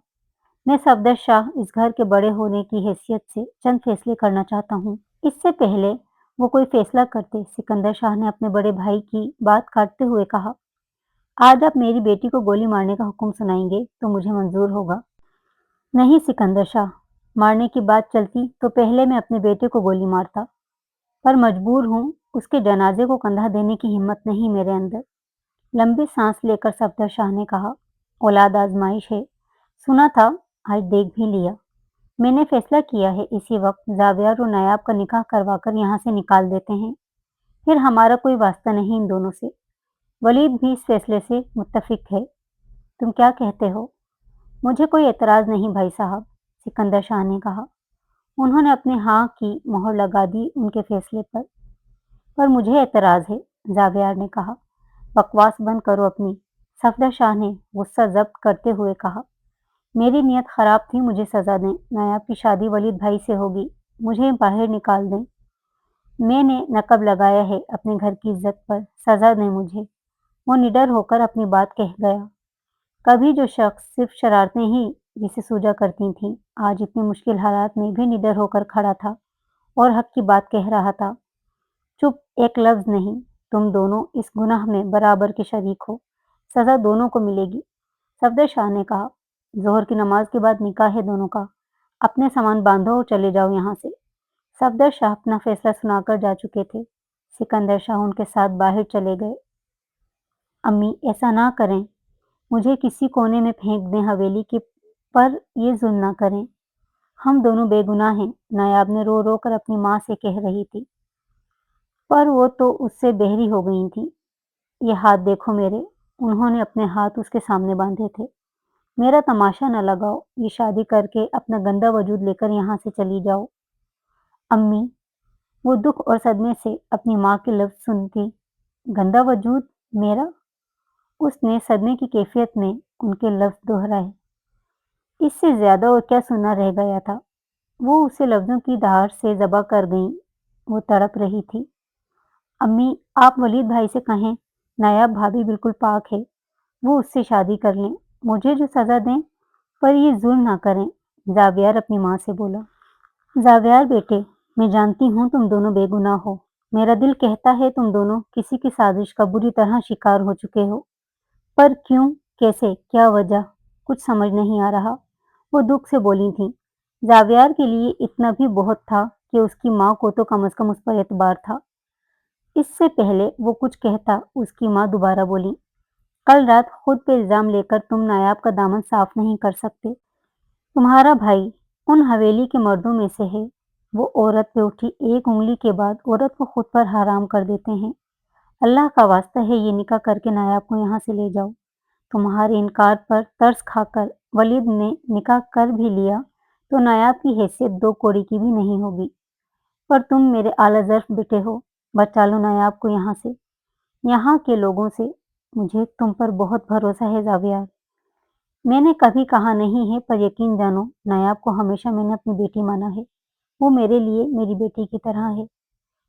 میں صفدر شاہ اس گھر کے بڑے ہونے کی حیثیت سے چند فیصلے کرنا چاہتا ہوں۔ اس سے پہلے وہ کوئی فیصلہ کرتے، سکندر شاہ نے اپنے بڑے بھائی کی بات کاٹتے ہوئے کہا، آج آپ میری بیٹی کو گولی مارنے کا حکم سنائیں گے تو مجھے منظور ہوگا۔ نہیں سکندر شاہ، مارنے کی بات چلتی تو پہلے میں اپنے بیٹے کو گولی مارتا، پر مجبور ہوں، اس کے جنازے کو کندھا دینے کی ہمت نہیں میرے اندر۔ لمبی سانس لے کر صفدر شاہ نے کہا، اولاد آزمائش ہے، سنا تھا، آج دیکھ بھی لیا۔ میں نے فیصلہ کیا ہے اسی وقت زاویار و نایاب کا نکاح کروا کر یہاں سے نکال دیتے ہیں، پھر ہمارا کوئی واسطہ نہیں ان دونوں سے۔ ولید بھی اس فیصلے سے متفق ہے، تم کیا کہتے ہو؟ مجھے کوئی اعتراض نہیں بھائی صاحب، سکندر شاہ نے کہا۔ انہوں نے اپنے ہاں کی مہر لگا دی ان کے فیصلے پر مجھے اعتراض ہے، زاویار نے کہا۔ بکواس بند کرو اپنی، صفدر شاہ نے غصہ ضبط کرتے ہوئے کہا۔ میری نیت خراب تھی، مجھے سزا دیں، نایاب کی شادی ولید بھائی سے ہوگی، مجھے باہر نکال دیں۔ میں نے نقب لگایا ہے اپنے گھر کی عزت پر، سزا دیں مجھے۔ وہ نڈر ہو کر اپنی بات کہہ گیا۔ کبھی جو شخص صرف شرارتیں ہی جسے سوجا کرتی تھیں، آج اتنے مشکل حالات میں بھی نڈر ہو کر کھڑا تھا اور حق کی بات کہہ رہا تھا۔ چپ، ایک لفظ نہیں، تم دونوں اس گناہ میں برابر کے شریک ہو، سزا دونوں کو ملے گی، صفدر شاہ نے کہا۔ ظہر کی نماز کے بعد نکاح ہے دونوں کا، اپنے سامان باندھو اور چلے جاؤ یہاں سے۔ صفدر شاہ اپنا فیصلہ سنا کر جا چکے تھے۔ سکندر شاہ ان کے ساتھ باہر چلے گئے۔ امی ایسا نہ کریں، مجھے کسی کونے میں پھینک دیں حویلی کے، پر یہ ظلم نہ کریں، ہم دونوں بے گناہ ہیں، نایاب نے رو رو کر اپنی ماں سے کہہ رہی تھی، پر وہ تو اس سے بہری ہو گئی تھی۔ یہ ہاتھ دیکھو میرے، انہوں نے اپنے ہاتھ اس کے سامنے باندھے تھے۔ میرا تماشا نہ لگاؤ، یہ شادی کر کے اپنا گندا وجود لے کر یہاں سے چلی جاؤ۔ امی، وہ دکھ اور صدمے سے اپنی ماں کے لفظ سنتی، گندا وجود میرا؟ اس نے صدمے کی کیفیت میں ان کے لفظ دہرائے۔ اس سے زیادہ اور کیا سننا رہ گیا تھا؟ وہ اسے لفظوں کی دھار سے ذبح کر گئیں۔ وہ تڑپ رہی تھی۔ امی، آپ ولید بھائی سے کہیں، نایاب بھابھی بالکل پاک ہے، وہ اس سے شادی کر لیں، مجھے جو سزا دیں، پر یہ ظلم نہ کریں، زاویار اپنی ماں سے بولا۔ زاویار بیٹے، میں جانتی ہوں تم دونوں بے گناہ ہو، میرا دل کہتا ہے تم دونوں کسی کی سازش کا بری طرح شکار ہو چکے ہو، پر کیوں، کیسے، کیا وجہ، کچھ سمجھ نہیں آ رہا۔ وہ دکھ سے بولی تھیں۔ زاویار کے لیے اتنا بھی بہت تھا کہ اس کی ماں کو تو کم از کم اس پر اعتبار تھا۔ اس سے پہلے وہ کچھ کہتا، اس کی ماں دوبارہ بولی، کل رات خود پہ الزام لے کر تم نایاب کا دامن صاف نہیں کر سکتے۔ تمہارا بھائی ان حویلی کے مردوں میں سے ہے، وہ عورت پہ اٹھی ایک انگلی کے بعد عورت کو خود پر حرام کر دیتے ہیں۔ اللہ کا واسطہ ہے یہ نکاح کر کے نایاب کو یہاں سے لے جاؤ۔ تمہارے انکار پر ترس کھا کر ولید نے نکاح کر بھی لیا تو نایاب کی حیثیت دو کوڑی کی بھی نہیں ہوگی، پر تم میرے اعلیٰ ظرف بیٹے ہو، بچا لو نایاب کو یہاں سے، یہاں کے لوگوں سے۔ مجھے تم پر بہت بھروسہ ہے زاویار، میں نے کبھی کہا نہیں ہے، پر یقین جانو نایاب کو ہمیشہ میں نے اپنی بیٹی مانا ہے، وہ میرے لیے میری بیٹی کی طرح ہے۔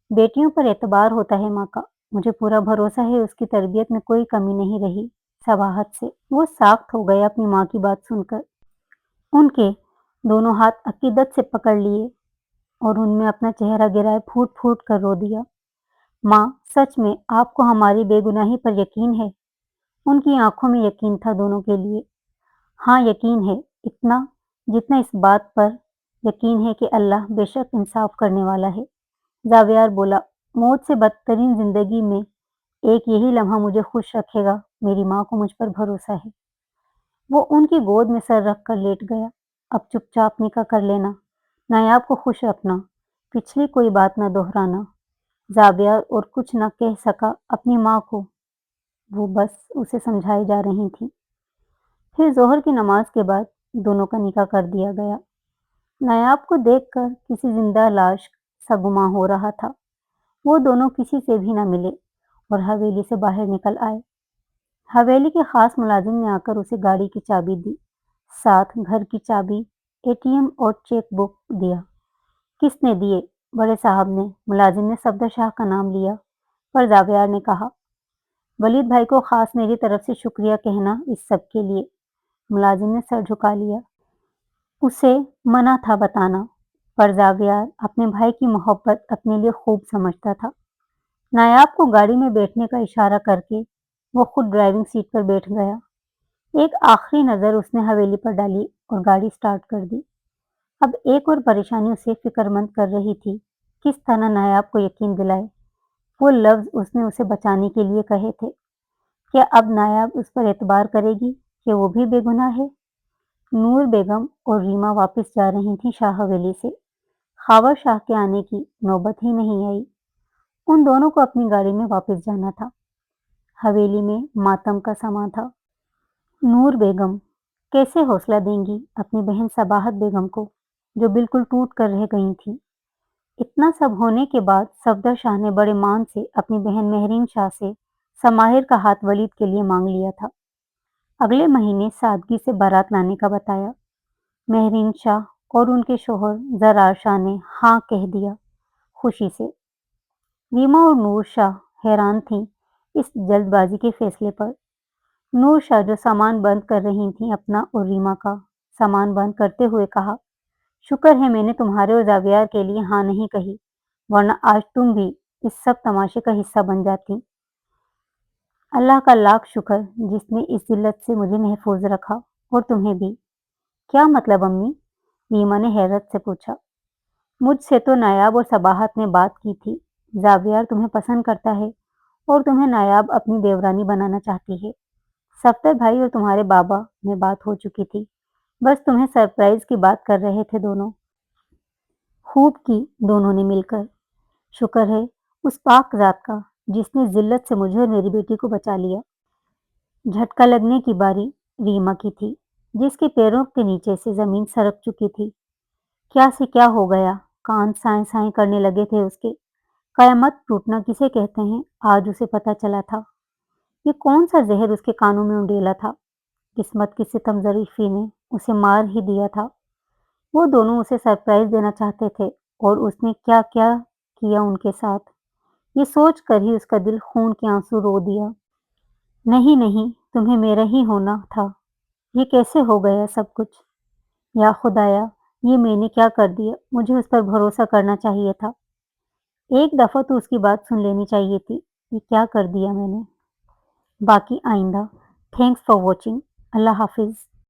بیٹیوں پر اعتبار ہوتا ہے ماں کا، مجھے پورا بھروسہ ہے اس کی تربیت میں کوئی کمی نہیں رہی۔ صباحت سے وہ ساخت ہو گیا اپنی ماں کی بات سن کر۔ ان کے دونوں ہاتھ عقیدت سے پکڑ لیے اور ان میں اپنا چہرہ گرائے پھوٹ پھوٹ کر رو دیا۔ ماں، سچ میں آپ کو ہماری بے گناہی پر یقین ہے؟ ان کی آنکھوں میں یقین تھا دونوں کے لیے۔ ہاں یقین ہے، اتنا جتنا اس بات پر یقین ہے کہ اللہ بے شک انصاف کرنے والا ہے۔ زاویار بولا، موت سے بدترین زندگی میں ایک یہی لمحہ مجھے خوش رکھے گا، میری ماں کو مجھ پر بھروسہ ہے۔ وہ ان کی گود میں سر رکھ کر لیٹ گیا۔ اب چپ چاپ نکاح کر لینا، نایاب کو خوش رکھنا، پچھلی کوئی بات نہ دہرانا۔ زاویار اور کچھ نہ کہہ سکا اپنی ماں کو، وہ بس اسے سمجھائی جا رہی تھی۔ پھر ظہر کی نماز کے بعد دونوں کا نکاح کر دیا گیا۔ نایاب کو دیکھ کر کسی زندہ لاش سا گماں ہو رہا تھا۔ وہ دونوں کسی سے بھی نہ ملے اور حویلی سے باہر نکل آئے۔ حویلی کے خاص ملازم نے آ کر اسے گاڑی کی چابی دی، ساتھ گھر کی چابی، ATM اور چیک بک دیا۔ کس نے دیے؟ بڑے صاحب نے۔ ملازم نے صفدر شاہ کا نام لیا، پر زاویار نے کہا، ولید بھائی کو خاص میری طرف سے شکریہ کہنا اس سب کے لیے۔ ملازم نے سر جھکا لیا۔ اسے منع تھا بتانا، پر زاویار اپنے بھائی کی محبت اپنے لیے خوب سمجھتا تھا۔ نایاب کو گاڑی میں بیٹھنے کا اشارہ کر کے وہ خود ڈرائیونگ سیٹ پر بیٹھ گیا۔ ایک آخری نظر اس نے حویلی پر ڈالی اور گاڑی سٹارٹ کر دی۔ اب ایک اور پریشانی اسے فکر مند کر رہی تھی، کس طرح نایاب کو یقین دلائے۔ وہ لفظ اس نے اسے بچانے کے لیے کہے تھے، کیا اب نایاب اس پر اعتبار کرے گی کہ وہ بھی بے گناہ ہے؟ نور بیگم اور ریما واپس جا رہی تھیں شاہ حویلی سے۔ خاور شاہ کے آنے کی نوبت ہی نہیں آئی۔ ان دونوں کو اپنی گاڑی میں واپس جانا تھا۔ حویلی میں ماتم کا سماں تھا۔ نور بیگم کیسے حوصلہ دیں گی اپنی بہن صباحت بیگم کو، جو بالکل ٹوٹ کر رہ گئی تھیں۔ اتنا سب ہونے کے بعد صفدر شاہ نے بڑے مان سے اپنی بہن مہرین شاہ سے سماہر کا ہاتھ ولید کے لیے مانگ لیا تھا۔ اگلے مہینے سادگی سے بارات لانے کا بتایا۔ مہرین شاہ اور ان کے شوہر زرار شاہ نے ہاں کہہ دیا خوشی سے۔ ریما اور نور شاہ حیران تھیں اس جلد بازی کے فیصلے پر۔ نور شاہ جو سامان بند کر رہی تھیں اپنا اور ریما کا، سامان بند کرتے ہوئے کہا، شکر ہے میں نے تمہارے اور زاویار کے لیے ہاں نہیں کہی، ورنہ آج تم بھی اس سب تماشے کا حصہ بن جاتی۔ اللہ کا لاکھ شکر جس نے اس ذلت سے مجھے محفوظ رکھا، اور تمہیں بھی۔ क्या मतलब अम्मी? रीमा ने हैरत से पूछा। मुझसे तो नायाब और सबाहत ने बात की थी। जावियर तुम्हें पसंद करता है और तुम्हें नायाब अपनी देवरानी बनाना चाहती है। सफदर भाई और तुम्हारे बाबा में बात हो चुकी थी। बस तुम्हें सरप्राइज की बात कर रहे थे दोनों। खूब की दोनों ने मिलकर। शुक्र है उस पाक ज़ात का जिसने ज़िल्लत से मुझे और मेरी बेटी को बचा लिया। झटका लगने की बारी रीमा की थी, जिसके पैरों के नीचे से ज़मीन सरक चुकी थी। क्या से क्या हो गया? कान साएं-साएं करने लगे थे उसके। कयामत टूटना किसे कहते हैं, आज उसे पता चला था। ये कौन-सा ज़हर उसके कानों में उंडेला था? किस्मत की सितम ज़रीफ़ी ने उसे मार ही दिया था। वो दोनों उसे सरप्राइज़ देना चाहते थे और उसने क्या-क्या किया उनके साथ, ये सोच कर ही उसका दिल खून के आंसू रो दिया। नहीं, नहीं, तुम्हें मेरा ही होना था। ये कैसे हो गया सब कुछ? या खुदाया, ये मैंने क्या कर दिया? मुझे उस पर भरोसा करना चाहिए था। एक दफ़ा तो उसकी बात सुन लेनी चाहिए थी। ये क्या कर दिया मैंने? बाकी आइंदा। Thanks for watching. अल्लाह हाफ़िज़।